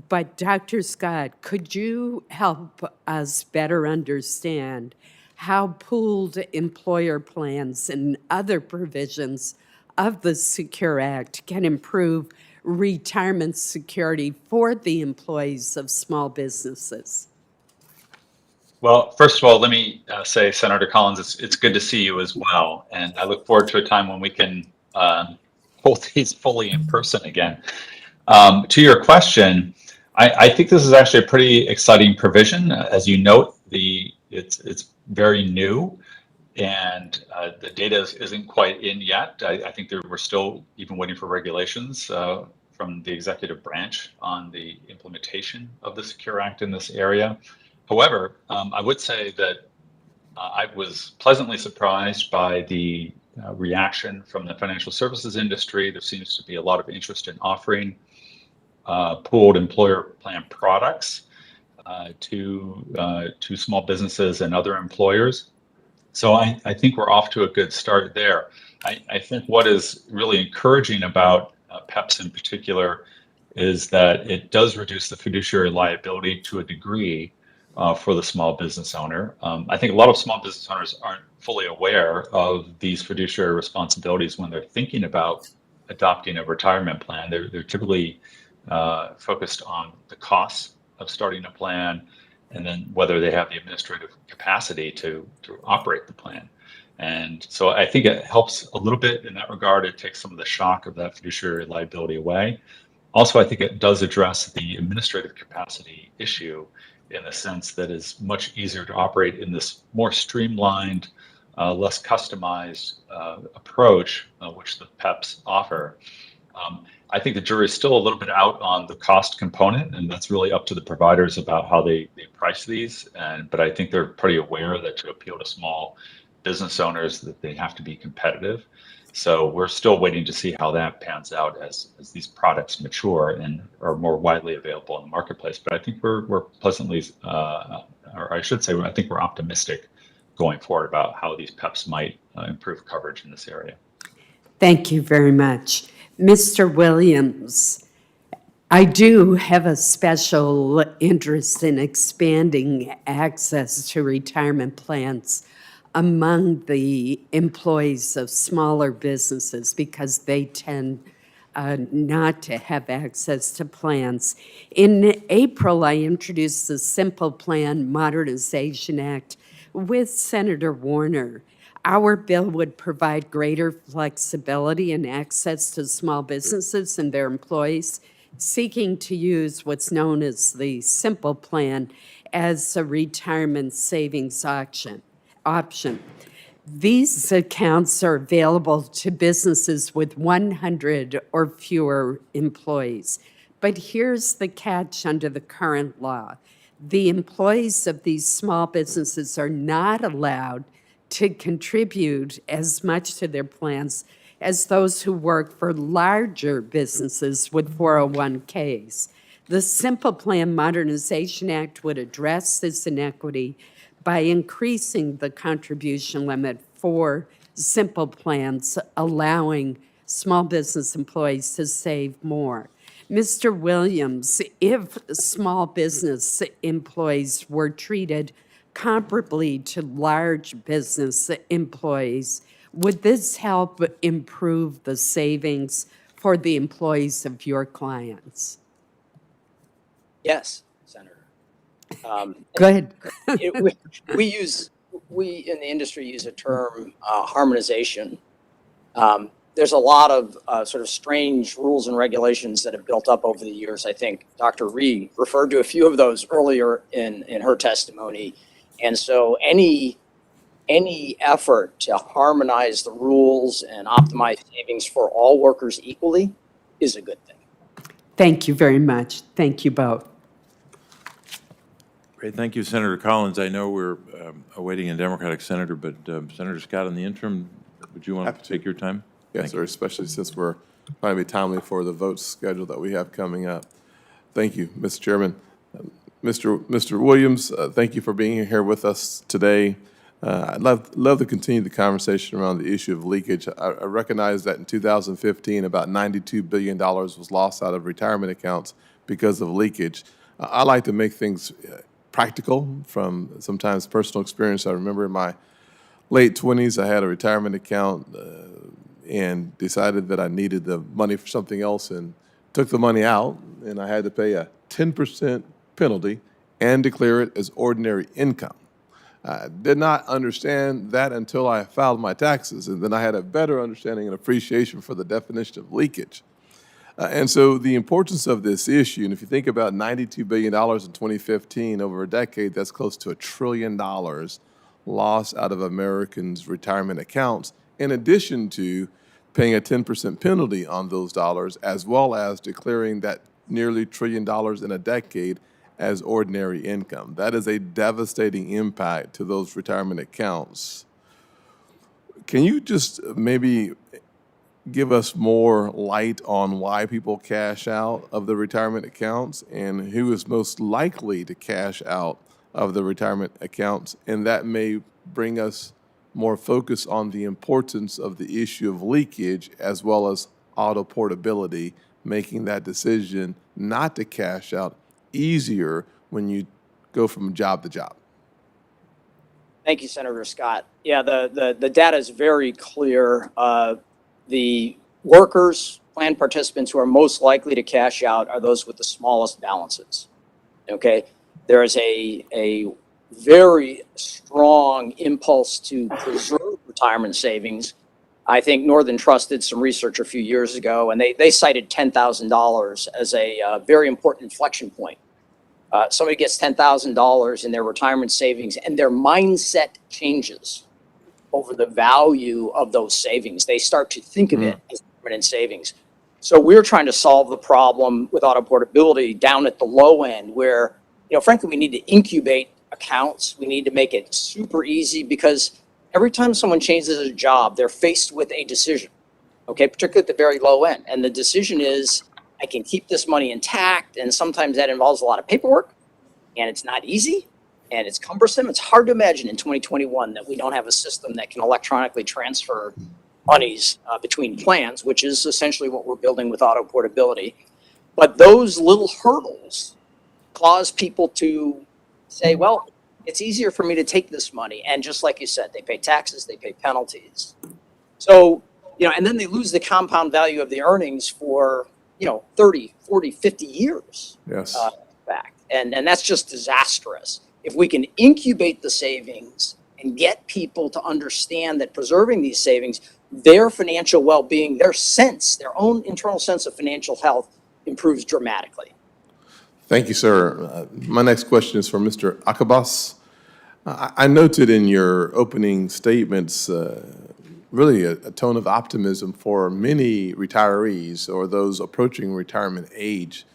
but Dr. Scott, could you help us better understand how pooled employer plans and other provisions of the Secure Act can improve retirement security for the employees of small businesses? Well, first of all, let me say, Senator Collins, it's good to see you as well. And I look forward to a time when we can hold these fully in person again. To your question, I think this is actually a pretty exciting provision. As you note, it's very new, and the data isn't quite in yet. I think we're still even waiting for regulations from the executive branch on the implementation of the Secure Act in this area. However, I would say that I was pleasantly surprised by the reaction from the financial services industry. There seems to be a lot of interest in offering pooled employer plan products to small businesses and other employers. So I think we're off to a good start there. I think what is really encouraging about PEPs in particular is that it does reduce the fiduciary liability to a degree for the small business owner. I think a lot of small business owners aren't fully aware of these fiduciary responsibilities when they're thinking about adopting a retirement plan. They're typically focused on the costs of starting a plan, and then whether they have the administrative capacity to operate the plan. And so I think it helps a little bit in that regard. It takes some of the shock of that fiduciary liability away. Also, I think it does address the administrative capacity issue in the sense that it's much easier to operate in this more streamlined, less customized approach, which the PEPs offer. I think the jury is still a little bit out on the cost component, and that's really up to the providers about how they price these. But I think they're pretty aware that to appeal to small business owners that they have to be competitive. So we're still waiting to see how that pans out as these products mature and are more widely available in the marketplace. But I think we're pleasantly, or I should say, I think we're optimistic going forward about how these PEPs might improve coverage in this area. Thank you very much. Mr. Williams, I do have a special interest in expanding access to retirement plans among the employees of smaller businesses because they tend not to have access to plans. In April, I introduced the Simple Plan Modernization Act with Senator Warner. Our bill would provide greater flexibility and access to small businesses and their employees seeking to use what's known as the Simple Plan as a retirement savings option. These accounts are available to businesses with 100 or fewer employees. But here's the catch under the current law. The employees of these small businesses are not allowed to contribute as much to their plans as those who work for larger businesses with 401ks. The Simple Plan Modernization Act would address this inequity by increasing the contribution limit for simple plans, allowing small business employees to save more. Mr. Williams, if small business employees were treated comparably to large business employees, would this help improve the savings for the employees of your clients? Yes, Senator. Go ahead. We in the industry use a term, harmonization. There's a lot of sort of strange rules and regulations that have built up over the years. I think Dr. Ree referred to a few of those earlier in her testimony. And so any effort to harmonize the rules and optimize savings for all workers equally is a good thing. Thank you very much. Thank you both. Great, thank you, Senator Collins. I know we're awaiting a Democratic senator, but Senator Scott, in the interim, would you want to take your time? Yes, sir, especially since we're trying to be timely for the vote schedule that we have coming up. Thank you, Mr. Chairman. Mr. Williams, thank you for being here with us today. I'd love to continue the conversation around the issue of leakage. I recognize that in 2015, about $92 billion was lost out of retirement accounts because of leakage. I like to make things practical from sometimes personal experience. I remember in my late 20s, I had a retirement account and decided that I needed the money for something else and took the money out, and I had to pay a 10% penalty and declare it as ordinary income. I did not understand that until I filed my taxes, and then I had a better understanding and appreciation for the definition of leakage. And so the importance of this issue, and if you think about $92 billion in 2015, over a decade, that's close to $1 trillion lost out of Americans' retirement accounts, in addition to paying a 10% penalty on those dollars, as well as declaring that nearly $1 trillion in a decade as ordinary income. That is a devastating impact to those retirement accounts. Can you just maybe give us more light on why people cash out of the retirement accounts and who is most likely to cash out of the retirement accounts? And that may bring us more focus on the importance of the issue of leakage as well as auto portability, making that decision not to cash out easier when you go from job to job. Thank you, Senator Scott. Yeah, the data is very clear. The workers, plan participants who are most likely to cash out are those with the smallest balances. Okay, there is a very strong impulse to preserve retirement savings. I think Northern Trust did some research a few years ago, and they cited $10,000 as a very important inflection point. Somebody gets $10,000 in their retirement savings, and their mindset changes over the value of those savings. They start to think of it as permanent savings. So we're trying to solve the problem with auto portability down at the low end where, frankly, we need to incubate accounts. We need to make it super easy because every time someone changes a job, they're faced with a decision, okay, particularly at the very low end. And the decision is, I can keep this money intact, and sometimes that involves a lot of paperwork, and it's not easy, and it's cumbersome. It's hard to imagine in 2021 that we don't have a system that can electronically transfer monies between plans, which is essentially what we're building with auto portability. But those little hurdles cause people to say, well, it's easier for me to take this money. And just like you said, they pay taxes, they pay penalties. So, and then they lose the compound value of the earnings for, 30, 40, 50 years. Yes. Back. And that's just disastrous. If we can incubate the savings and get people to understand that preserving these savings, their financial well-being, their own internal sense of financial health improves dramatically. Thank you, sir. My next question is for Mr. Akabas. I noted in your opening statements really a tone of optimism for many retirees or those approaching retirement age.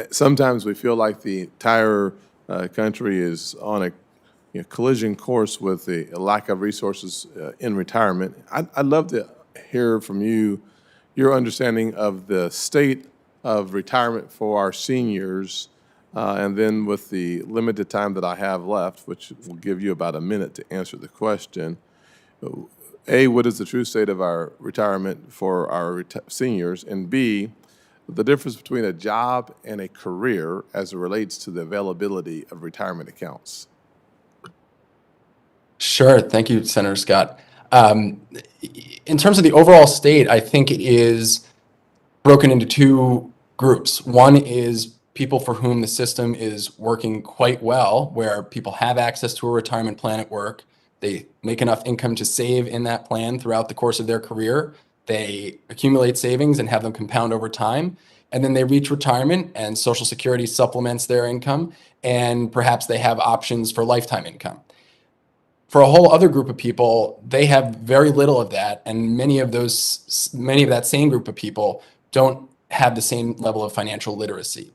Sometimes we feel like the entire country is on a collision course with the lack of resources in retirement. I'd love to hear from you your understanding of the state of retirement for our seniors, and then with the limited time that I have left, which will give you about a minute to answer the question, A, what is the true state of our retirement for our seniors, and B, the difference between a job and a career as it relates to the availability of retirement accounts? Sure. Thank you, Senator Scott. In terms of the overall state, I think it is broken into two groups. One is people for whom the system is working quite well, where people have access to a retirement plan at work. They make enough income to save in that plan throughout the course of their career. They accumulate savings and have them compound over time. And then they reach retirement and Social Security supplements their income, and perhaps they have options for lifetime income. For a whole other group of people, they have very little of that, and many of that same group of people don't have the same level of financial literacy,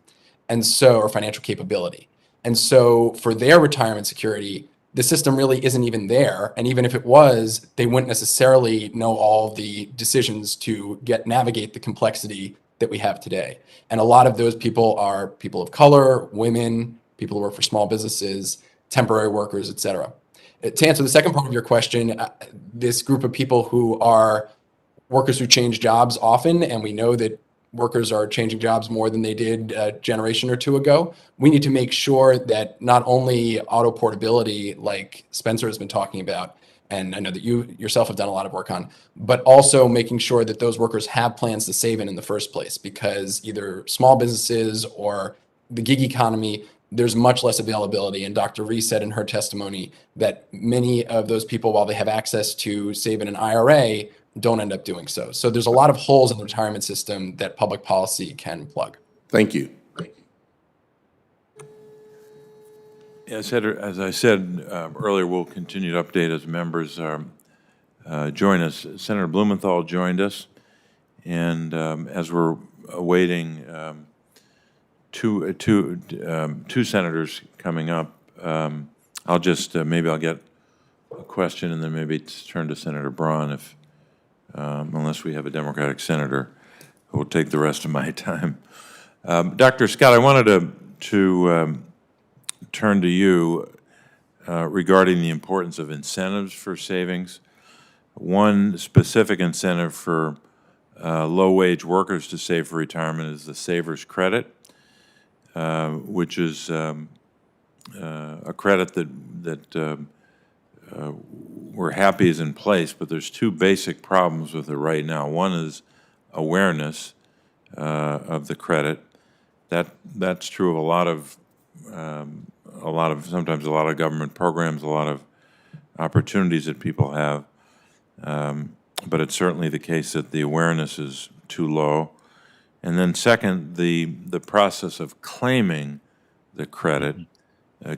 or financial capability. And so for their retirement security, the system really isn't even there. And even if it was, they wouldn't necessarily know all the decisions to navigate the complexity that we have today. And a lot of those people are people of color, women, people who work for small businesses, temporary workers, et cetera. To answer the second part of your question, this group of people who are workers who change jobs often, and we know that workers are changing jobs more than they did a generation or two ago, we need to make sure that not only auto portability, like Spencer has been talking about, and I know that you yourself have done a lot of work on, but also making sure that those workers have plans to save in the first place, because either small businesses or the gig economy, there's much less availability. And Dr. Rees said in her testimony that many of those people, while they have access to save in an IRA, don't end up doing so. So there's a lot of holes in the retirement system that public policy can plug. Thank you. As I said earlier, we'll continue to update as members join us. Senator Blumenthal joined us, and as we're awaiting two senators coming up, I'll just maybe I'll get a question and then maybe turn to Senator Braun if unless we have a Democratic senator who will take the rest of my time. Dr. Scott, I wanted to turn to you regarding the importance of incentives for savings. One specific incentive for low-wage workers to save for retirement is the Savers Credit, which is a credit that we're happy is in place, but there's two basic problems with it right now. One is awareness of the credit. That's true of a lot of sometimes a lot of government programs, a lot of opportunities that people have. But it's certainly the case that the awareness is too low. And then second, the process of claiming the credit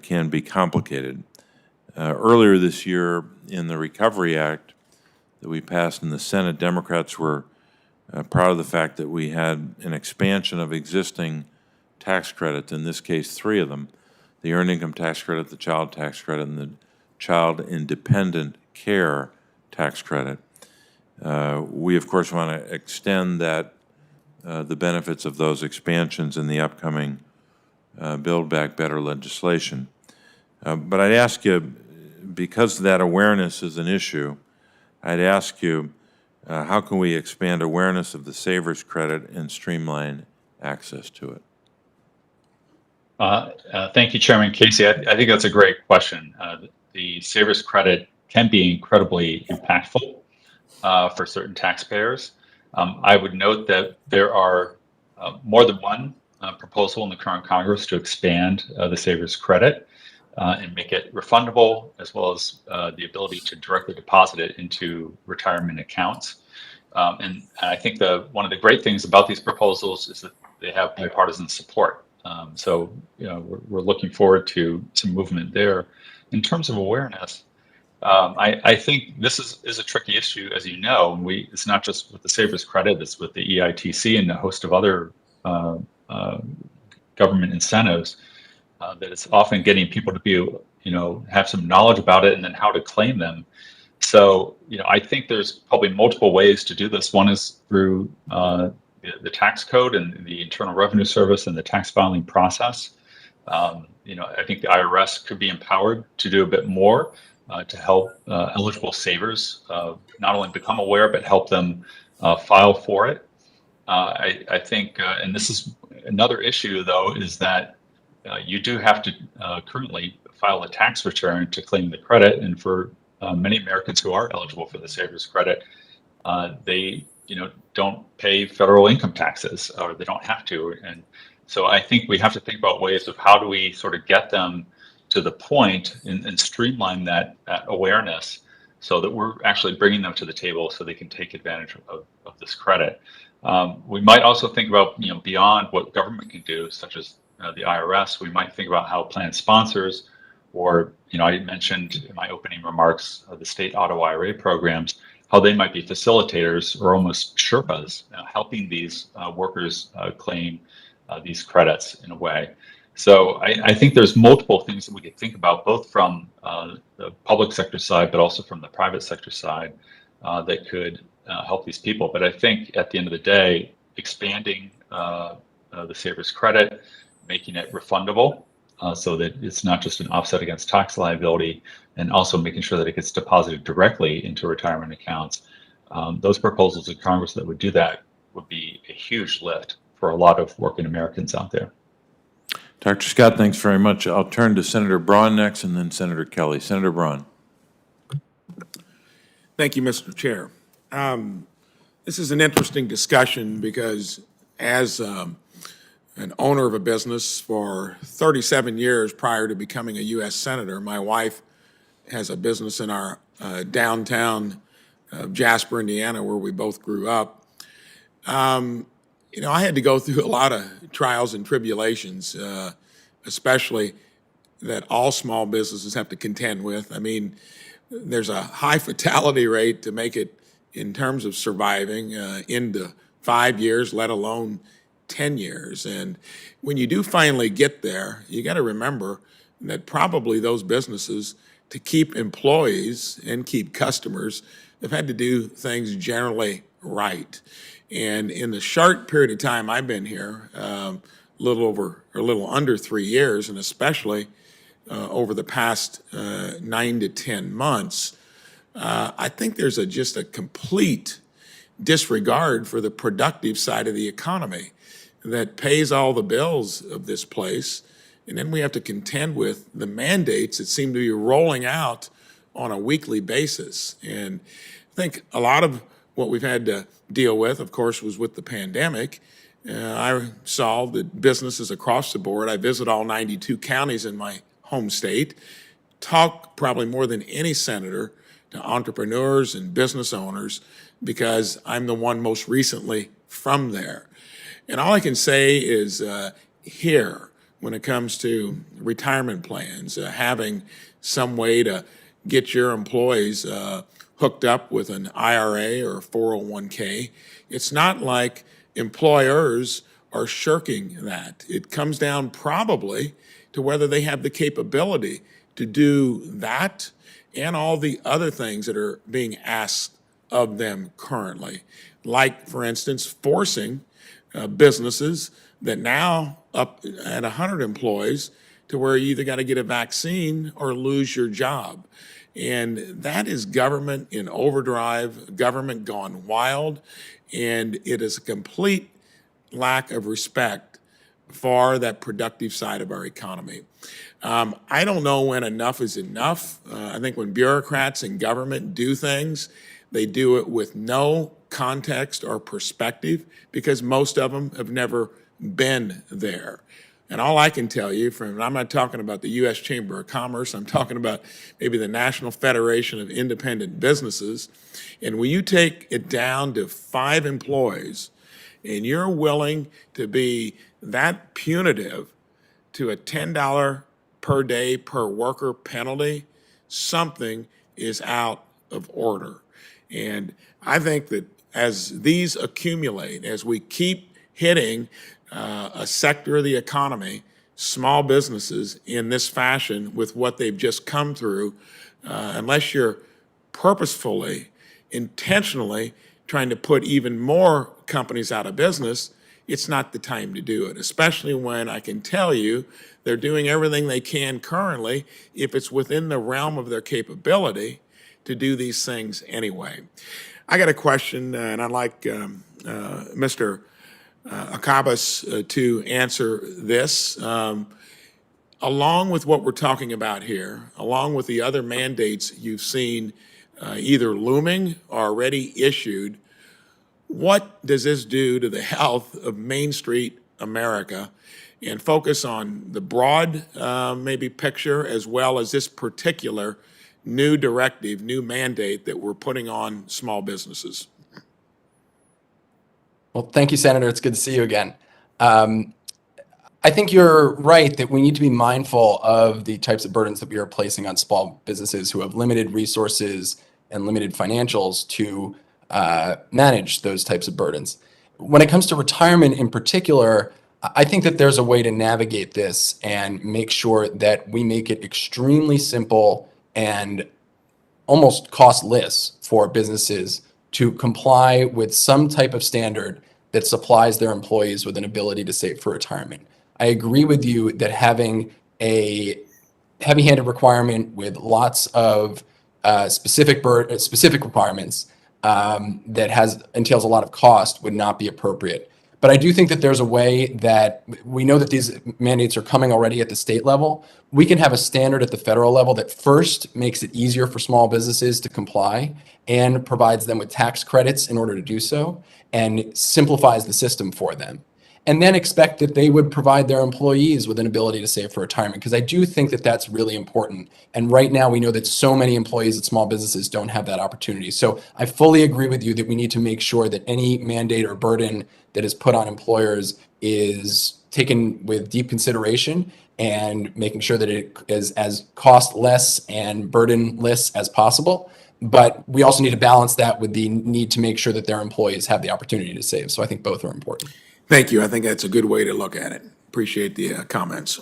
can be complicated. Earlier this year in the Recovery Act that we passed in the Senate, Democrats were proud of the fact that we had an expansion of existing tax credits, in this case 3 of them, the Earned Income Tax Credit, the Child Tax Credit, and the Child Independent Care Tax Credit. We, of course, want to extend that, the benefits of those expansions in the upcoming Build Back Better legislation. But I'd ask you, because that awareness is an issue, I'd ask you, how can we expand awareness of the Savers Credit and streamline access to it? Thank you, Chairman Casey. I think that's a great question. The Savers Credit can be incredibly impactful for certain taxpayers. I would note that there are more than one proposal in the current Congress to expand the Savers Credit and make it refundable, as well as the ability to directly deposit it into retirement accounts. And I think one of the great things about these proposals is that they have bipartisan support. So, we're looking forward to some movement there. In terms of awareness, I think this is a tricky issue, as you know. It's not just with the Savers Credit; it's with the EITC and a host of other government incentives that it's often getting people to be, have some knowledge about it and then how to claim them. So, I think there's probably multiple ways to do this. One is through the tax code and the Internal Revenue Service and the tax filing process. I think the IRS could be empowered to do a bit more to help eligible savers not only become aware, but help them file for it. I think, and this is another issue, though, is that you do have to currently file a tax return to claim the credit. And for many Americans who are eligible for the Savers Credit, they don't pay federal income taxes, or they don't have to. And so I think we have to think about ways of how do we sort of get them to the point and streamline that awareness so that we're actually bringing them to the table so they can take advantage of this credit. We might also think about, beyond what government can do, such as the IRS. We might think about how plan sponsors, or, I mentioned in my opening remarks, the state auto IRA programs, how they might be facilitators or almost Sherpas, helping these workers claim these credits in a way. So I think there's multiple things that we could think about, both from the public sector side, but also from the private sector side, that could help these people. But I think at the end of the day, expanding the Savers Credit, making it refundable, so that it's not just an offset against tax liability, and also making sure that it gets deposited directly into retirement accounts. Those proposals in Congress that would do that would be a huge lift for a lot of working Americans out there. Dr. Scott, thanks very much. I'll turn to Senator Braun next and then Senator Kelly. Senator Braun. Thank you, Mr. Chair. This is an interesting discussion because as an owner of a business for 37 years prior to becoming a U.S. Senator, my wife has a business in our downtown Jasper, Indiana, where we both grew up. I had to go through a lot of trials and tribulations, especially that all small businesses have to contend with. I mean, there's a high fatality rate to make it in terms of surviving into 5 years, let alone 10 years. And when you do finally get there, you got to remember that probably those businesses, to keep employees and keep customers, have had to do things generally right. And in the short period of time I've been here, a little under 3 years, and especially over the past 9 to 10 months, I think there's just a complete disregard for the productive side of the economy that pays all the bills of this place. And then we have to contend with the mandates that seem to be rolling out on a weekly basis. And I think a lot of what we've had to deal with, of course, was with the pandemic. I saw that businesses across the board, I visit all 92 counties in my home state, talk probably more than any senator to entrepreneurs and business owners because I'm the one most recently from there. And all I can say is here, when it comes to retirement plans, having some way to get your employees hooked up with an IRA or 401k, it's not like employers are shirking that. It comes down probably to whether they have the capability to do that and all the other things that are being asked of them currently. Like, for instance, forcing businesses that now up at 100 employees to where you either got to get a vaccine or lose your job. And that is government in overdrive, government gone wild, and it is a complete lack of respect for that productive side of our economy. I don't know when enough is enough. I think when bureaucrats in government do things, they do it with no context or perspective because most of them have never been there. And all I can tell you, I'm not talking about the U.S. Chamber of Commerce, I'm talking about maybe the National Federation of Independent Businesses. And when you take it down to 5 employees and you're willing to be that punitive to a $10 per day per worker penalty, something is out of order. And I think that as these accumulate, as we keep hitting a sector of the economy, small businesses in this fashion with what they've just come through, unless you're purposefully, intentionally trying to put even more companies out of business, it's not the time to do it, especially when I can tell you they're doing everything they can currently if it's within the realm of their capability to do these things anyway. I got a question, and I'd like Mr. Akabas to answer this. Along with what we're talking about here, along with the other mandates you've seen either looming or already issued, what does this do to the health of Main Street America? And focus on the broad maybe picture as well as this particular new directive, new mandate that we're putting on small businesses. Well, thank you, Senator. It's good to see you again. I think you're right that we need to be mindful of the types of burdens that we are placing on small businesses who have limited resources and limited financials to manage those types of burdens. When it comes to retirement in particular, I think that there's a way to navigate this and make sure that we make it extremely simple and almost costless for businesses to comply with some type of standard that supplies their employees with an ability to save for retirement. I agree with you that having a heavy-handed requirement with lots of specific requirements that entails a lot of cost would not be appropriate. But I do think that there's a way that we know that these mandates are coming already at the state level. We can have a standard at the federal level that first makes it easier for small businesses to comply and provides them with tax credits in order to do so and simplifies the system for them. And then expect that they would provide their employees with an ability to save for retirement, because I do think that that's really important. And right now we know that so many employees at small businesses don't have that opportunity. So I fully agree with you that we need to make sure that any mandate or burden that is put on employers is taken with deep consideration and making sure that it is as costless and burdenless as possible. But we also need to balance that with the need to make sure that their employees have the opportunity to save. So I think both are important. Thank you. I think that's a good way to look at it. Appreciate the comments.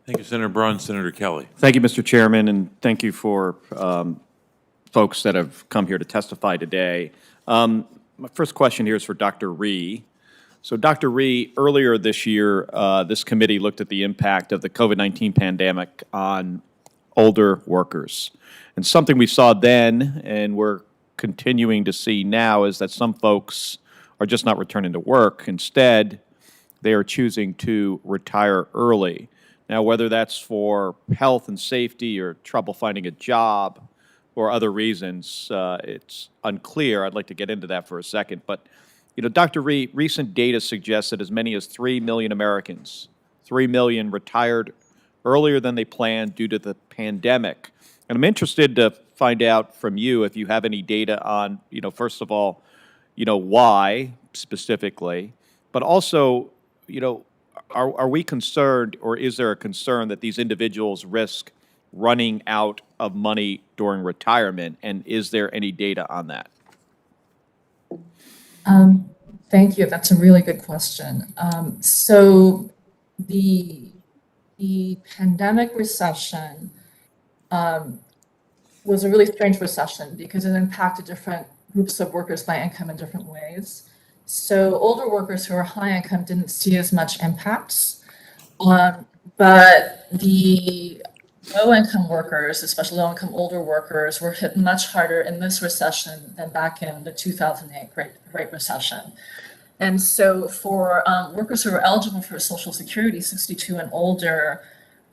Thank you, Senator Braun. Senator Kelly. Thank you, Mr. Chairman, and thank you for folks that have come here to testify today. My first question here is for Dr. Rhee. So, Dr. Rhee, earlier this year, this committee looked at the impact of the COVID-19 pandemic on older workers. And something we saw then, and we're continuing to see now, is that some folks are just not returning to work. Instead, they are choosing to retire early. Now, whether that's for health and safety or trouble finding a job or other reasons, it's unclear. I'd like to get into that for a second. But, you know, Dr. Rhee, recent data suggests that as many as 3 million Americans, 3 million retired earlier than they planned due to the pandemic. And I'm interested to find out from you if you have any data on, you know, first of all, you know, why specifically, but also, you know, are we concerned, or is there a concern that these individuals risk running out of money during retirement, and is there any data on that? Thank you. That's a really good question. So the pandemic recession was a really strange recession because it impacted different groups of workers by income in different ways. So older workers who are high income didn't see as much impacts, but the low income workers, especially low income older workers, were hit much harder in this recession than back in the 2008 Great Recession. And so for workers who are eligible for Social Security, 62 and older,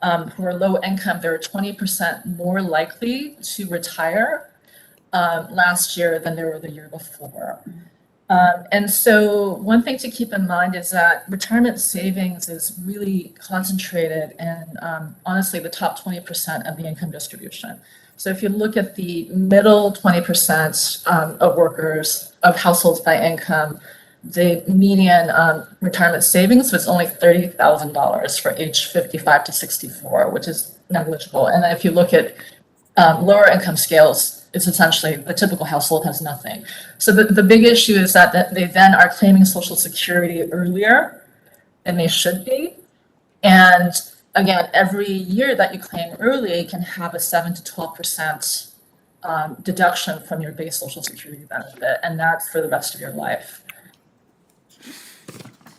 who are low income, they were 20% more likely to retire last year than they were the year before. And so one thing to keep in mind is that retirement savings is really concentrated in, honestly, the top 20% of the income distribution. So if you look at the middle 20% of workers, of households by income, the median retirement savings was only $30,000 for age 55 to 64, which is negligible. And if you look at lower income scales, it's essentially a typical household has nothing. So the big issue is that they then are claiming Social Security earlier than they should be. And again, every year that you claim early can have a 7 to 12% deduction from your base Social Security benefit, and that's for the rest of your life.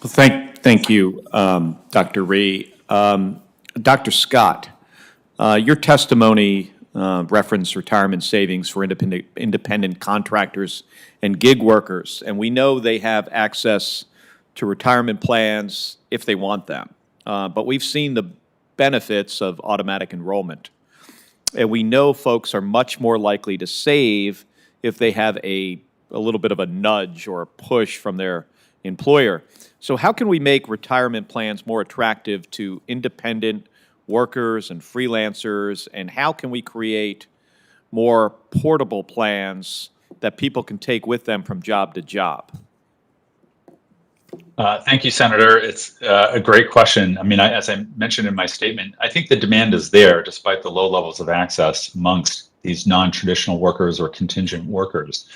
Well, thank you, Dr. Rhee. Dr. Scott, your testimony referenced retirement savings for independent contractors and gig workers, and we know they have access to retirement plans if they want them. But we've seen the benefits of automatic enrollment, and we know folks are much more likely to save if they have a little bit of a nudge or a push from their employer. So how can we make retirement plans more attractive to independent workers and freelancers, and how can we create more portable plans that people can take with them from job to job? Thank you, Senator. It's a great question. I mean, as I mentioned in my statement, I think the demand is there despite the low levels of access amongst these non-traditional workers or contingent workers.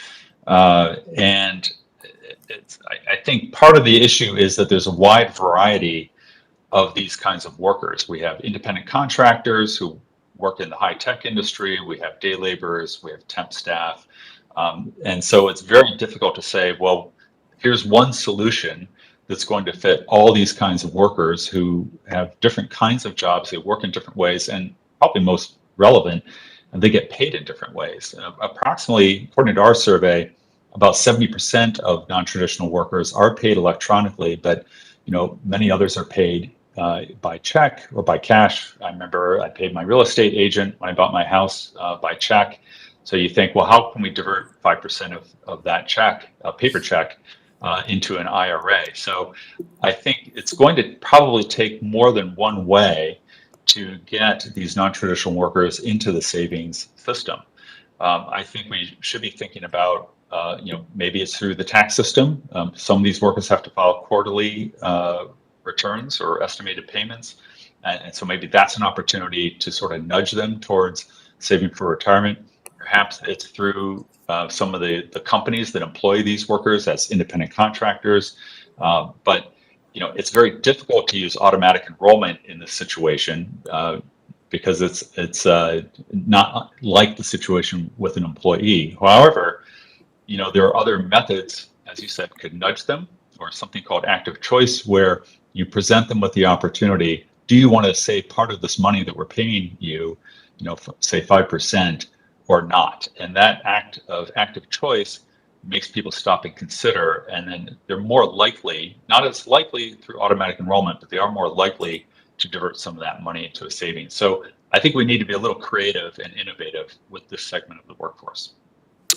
And I think part of the issue is that there's a wide variety of these kinds of workers. We have independent contractors who work in the high-tech industry. We have day laborers. We have temp staff. And so it's very difficult to say, well, here's one solution that's going to fit all these kinds of workers who have different kinds of jobs, they work in different ways, and probably most relevant, and they get paid in different ways. Approximately, according to our survey, about 70% of non-traditional workers are paid electronically, but many others are paid by check or by cash. I remember I paid my real estate agent when I bought my house by check. So you think, well, how can we divert 5% of that check, a paper check, into an IRA? So I think it's going to probably take more than one way to get these non-traditional workers into the savings system. I think we should be thinking about, maybe it's through the tax system. Some of these workers have to file quarterly returns or estimated payments. And so maybe that's an opportunity to sort of nudge them towards saving for retirement. Perhaps it's through some of the companies that employ these workers as independent contractors. But it's very difficult to use automatic enrollment in this situation because it's not like the situation with an employee. However, there are other methods, as you said, could nudge them, or something called active choice, where you present them with the opportunity. Do you want to save part of this money that we're paying you, say 5%, or not? And that act of active choice makes people stop and consider, and then they're more likely, not as likely through automatic enrollment, but they are more likely to divert some of that money into a savings. So I think we need to be a little creative and innovative with this segment of the workforce.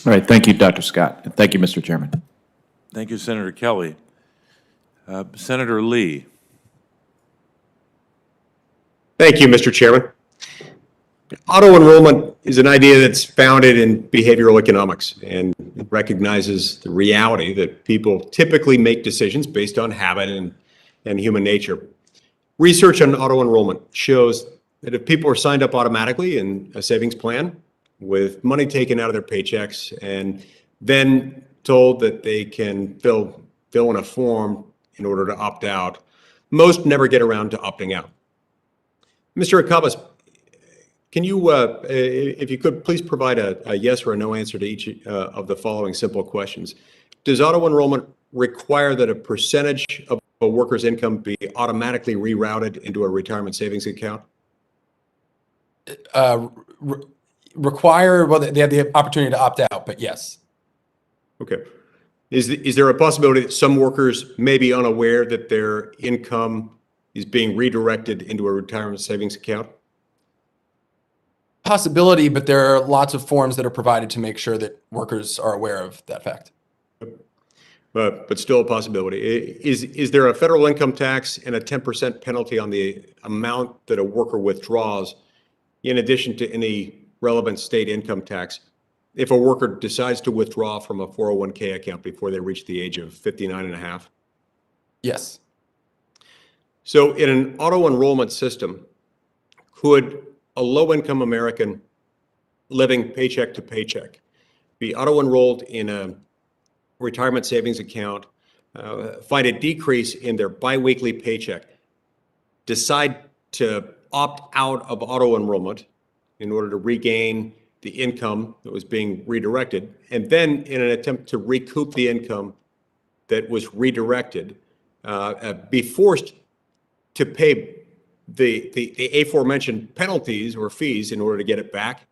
All right, thank you, Dr. Scott. And thank you, Mr. Chairman. Thank you, Senator Kelly. Senator Lee. Thank you, Mr. Chairman. Auto-enrollment is an idea that's founded in behavioral economics and recognizes the reality that people typically make decisions based on habit and human nature. Research on auto-enrollment shows that if people are signed up automatically in a savings plan with money taken out of their paychecks and then told that they can fill in a form in order to opt out, most never get around to opting out. Mr. Acabas, can you, if you could, please provide a yes or a no answer to each of the following simple questions. Does auto-enrollment require that a percentage of a worker's income be automatically rerouted into a retirement savings account? Require, well, they have the opportunity to opt out, but yes. Okay. Is there a possibility that some workers may be unaware that their income is being redirected into a retirement savings account? Possibility, but there are lots of forms that are provided to make sure that workers are aware of that fact. But still a possibility. Is there a federal income tax and a 10% penalty on the amount that a worker withdraws, in addition to any relevant state income tax, if a worker decides to withdraw from a 401k account before they reach the age of 59 and a half? Yes. So in an auto-enrollment system, could a low-income American living paycheck to paycheck be auto-enrolled in a retirement savings account, find a decrease in their biweekly paycheck, decide to opt out of auto-enrollment in order to regain the income that was being redirected, and then in an attempt to recoup the income that was redirected, be forced to pay the aforementioned penalties or fees in order to get it back?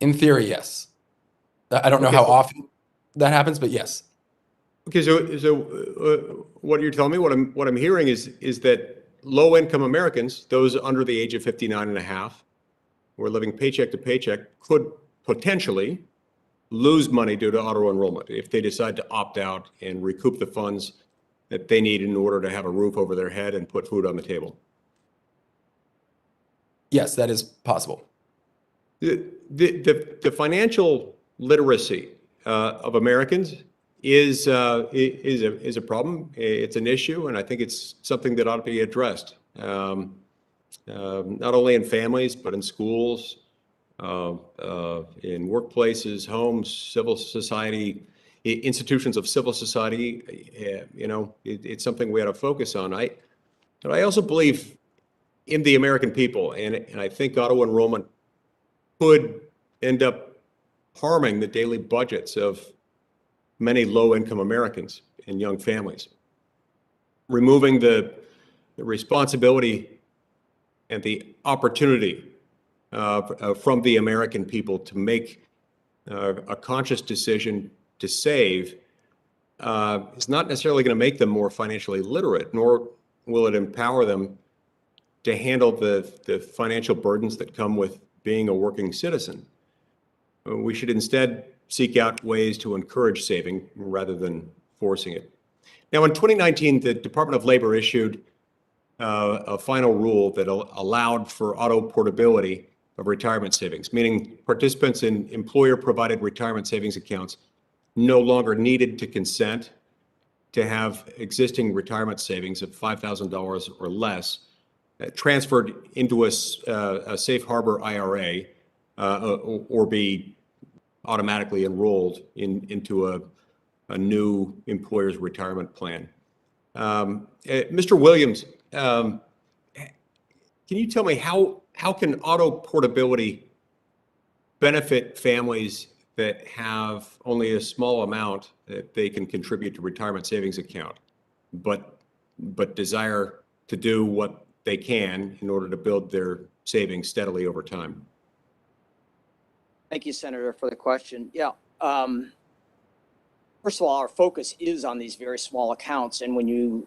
In theory, yes. I don't know how often that happens, but yes. Okay, so what you're telling me, what I'm hearing is that low-income Americans, those under the age of 59 and a half, who are living paycheck to paycheck, could potentially lose money due to auto-enrollment if they decide to opt out and recoup the funds that they need in order to have a roof over their head and put food on the table. Yes, that is possible. The financial literacy of Americans is a problem. It's an issue, and I think it's something that ought to be addressed, not only in families but in schools, in workplaces, homes, civil society, institutions of civil society. It's something we ought to focus on. But I also believe in the American people, and I think auto-enrollment could end up harming the daily budgets of many low-income Americans and young families. removing the responsibility and the opportunity from the American people to make a conscious decision to save is not necessarily going to make them more financially literate, nor will it empower them to handle the financial burdens that come with being a working citizen. We should instead seek out ways to encourage saving rather than forcing it. Now, in 2019, the Department of Labor issued a final rule that allowed for auto portability of retirement savings, meaning participants in employer-provided retirement savings accounts no longer needed to consent to have existing retirement savings of $5,000 or less transferred into a safe harbor IRA or be automatically enrolled into a new employer's retirement plan. Mr. Williams, can you tell me how can auto portability benefit families that have only a small amount that they can contribute to retirement savings account, but desire to do what they can in order to build their savings steadily over time? Thank you, Senator, for the question. Yeah. First of all, our focus is on these very small accounts, and when you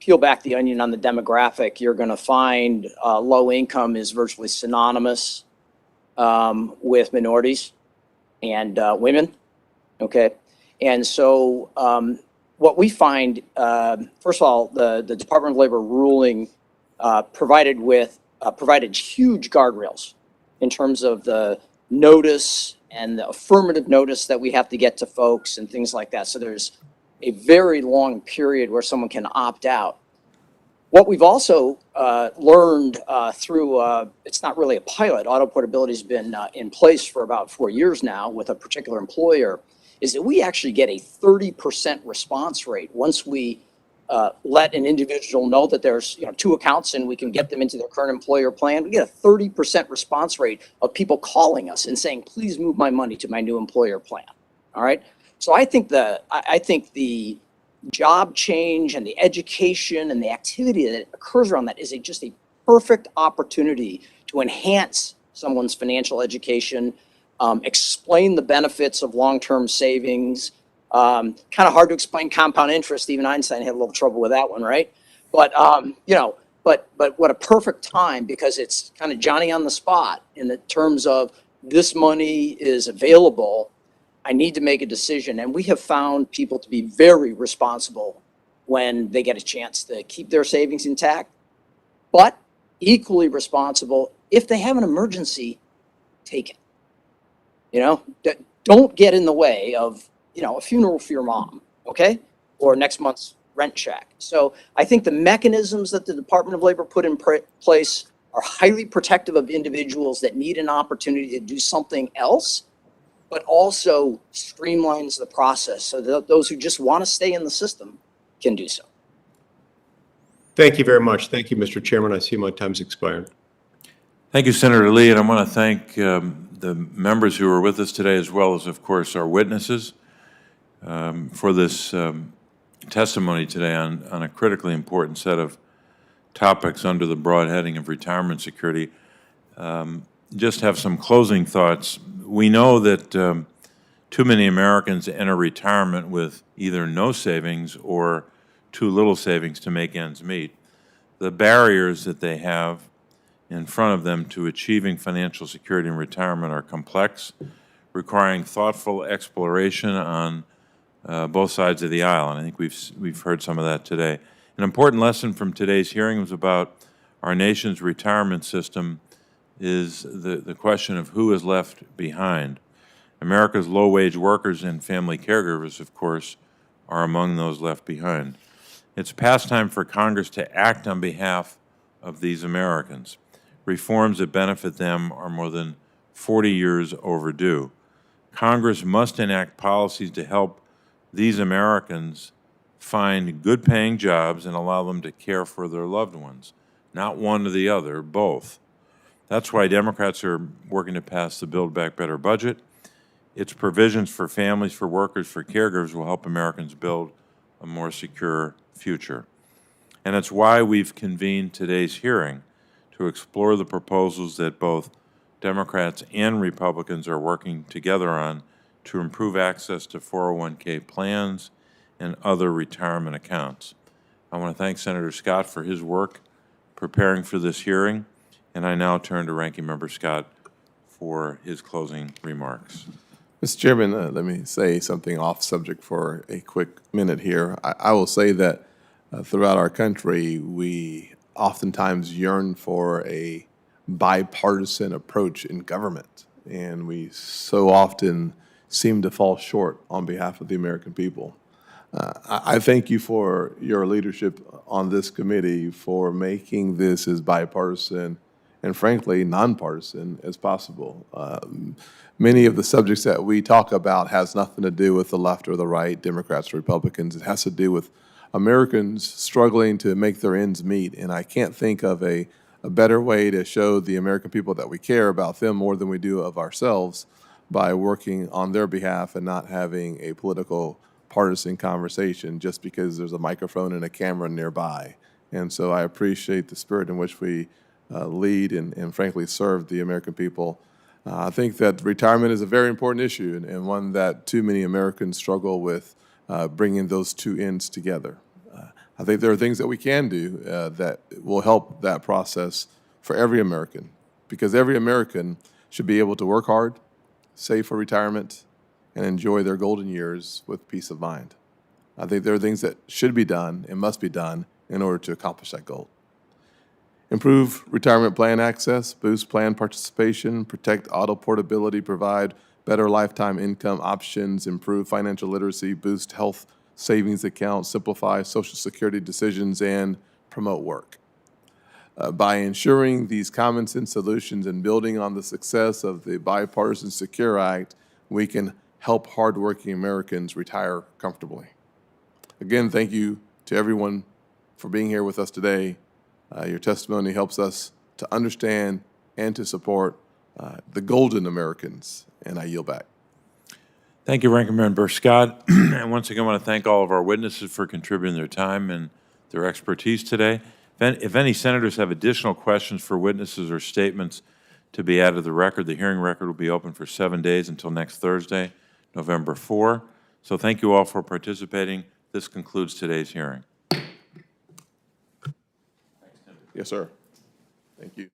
peel back the onion on the demographic, you're going to find low income is virtually synonymous with minorities and women. Okay, and so what we find, first of all, the Department of Labor ruling provided huge guardrails in terms of the notice and the affirmative notice that we have to get to folks and things like that. So there's a very long period where someone can opt out. What we've also learned through, it's not really a pilot, auto portability has been in place for about 4 years now with a particular employer, is that we actually get a 30% response rate once we let an individual know that there's two accounts and we can get them into their current employer plan. We get a 30% response rate of people calling us and saying, please move my money to my new employer plan. All right. So I think the job change and the education and the activity that occurs around that is just a perfect opportunity to enhance someone's financial education, explain the benefits of long-term savings. Kind of hard to explain compound interest. Even Einstein had a little trouble with that one, right? But but what a perfect time, because it's kind of Johnny on the spot in the terms of this money is available. I need to make a decision, and we have found people to be very responsible when they get a chance to keep their savings intact, but equally responsible if they have an emergency, take it. Don't get in the way of a funeral for your mom, okay? Or next month's rent check. So I think the mechanisms that the Department of Labor put in place are highly protective of individuals that need an opportunity to do something else, but also streamlines the process so that those who just want to stay in the system can do so. Thank you very much. Thank you, Mr. Chairman. I see my time's expired. Thank you, Senator Lee, and I want to thank the members who are with us today, as well as, of course, our witnesses for this testimony today on a critically important set of topics under the broad heading of retirement security. Just have some closing thoughts. We know that too many Americans enter retirement with either no savings or too little savings to make ends meet. The barriers that they have in front of them to achieving financial security in retirement are complex, requiring thoughtful exploration on both sides of the aisle, and I think we've heard some of that today. An important lesson from today's hearing was about our nation's retirement system is the question of who is left behind. America's low-wage workers and family caregivers, of course, are among those left behind. It's past time for Congress to act on behalf of these Americans. Reforms that benefit them are more than 40 years overdue. Congress must enact policies to help these Americans find good-paying jobs and allow them to care for their loved ones, not one or the other, both. That's why Democrats are working to pass the Build Back Better budget. Its provisions for families, for workers, for caregivers will help Americans build a more secure future. And it's why we've convened today's hearing, to explore the proposals that both Democrats and Republicans are working together on to improve access to 401k plans and other retirement accounts. I want to thank Senator Scott for his work preparing for this hearing, and I now turn to Ranking Member Scott for his closing remarks. Mr. Chairman, let me say something off subject for a quick minute here. I will say that throughout our country, we oftentimes yearn for a bipartisan approach in government, and we so often seem to fall short on behalf of the American people. I thank you for your leadership on this committee for making this as bipartisan and frankly nonpartisan as possible. Many of the subjects that we talk about has nothing to do with the left or the right, Democrats or Republicans. It has to do with Americans struggling to make their ends meet, and I can't think of a better way to show the American people that we care about them more than we do of ourselves by working on their behalf and not having a political partisan conversation just because there's a microphone and a camera nearby. And so I appreciate the spirit in which we lead and frankly serve the American people. I think that retirement is a very important issue and one that too many Americans struggle with bringing those two ends together. I think there are things that we can do that will help that process for every American, because every American should be able to work hard, save for retirement, and enjoy their golden years with peace of mind. I think there are things that should be done and must be done in order to accomplish that goal. Improve retirement plan access, boost plan participation, protect auto portability, provide better lifetime income options, improve financial literacy, boost health savings accounts, simplify Social Security decisions, and promote work. By ensuring these common sense solutions and building on the success of the Bipartisan Secure Act, we can help hardworking Americans retire comfortably. Again, thank you to everyone for being here with us today. Your testimony helps us to understand and to support the golden Americans, and I yield back. Thank you, Ranking Member Scott. And once again, I want to thank all of our witnesses for contributing their time and their expertise today. If any senators have additional questions for witnesses or statements to be added to the record, the hearing record will be open for 7 days until next Thursday, November 4. So thank you all for participating. This concludes today's hearing. Yes, sir. Thank you.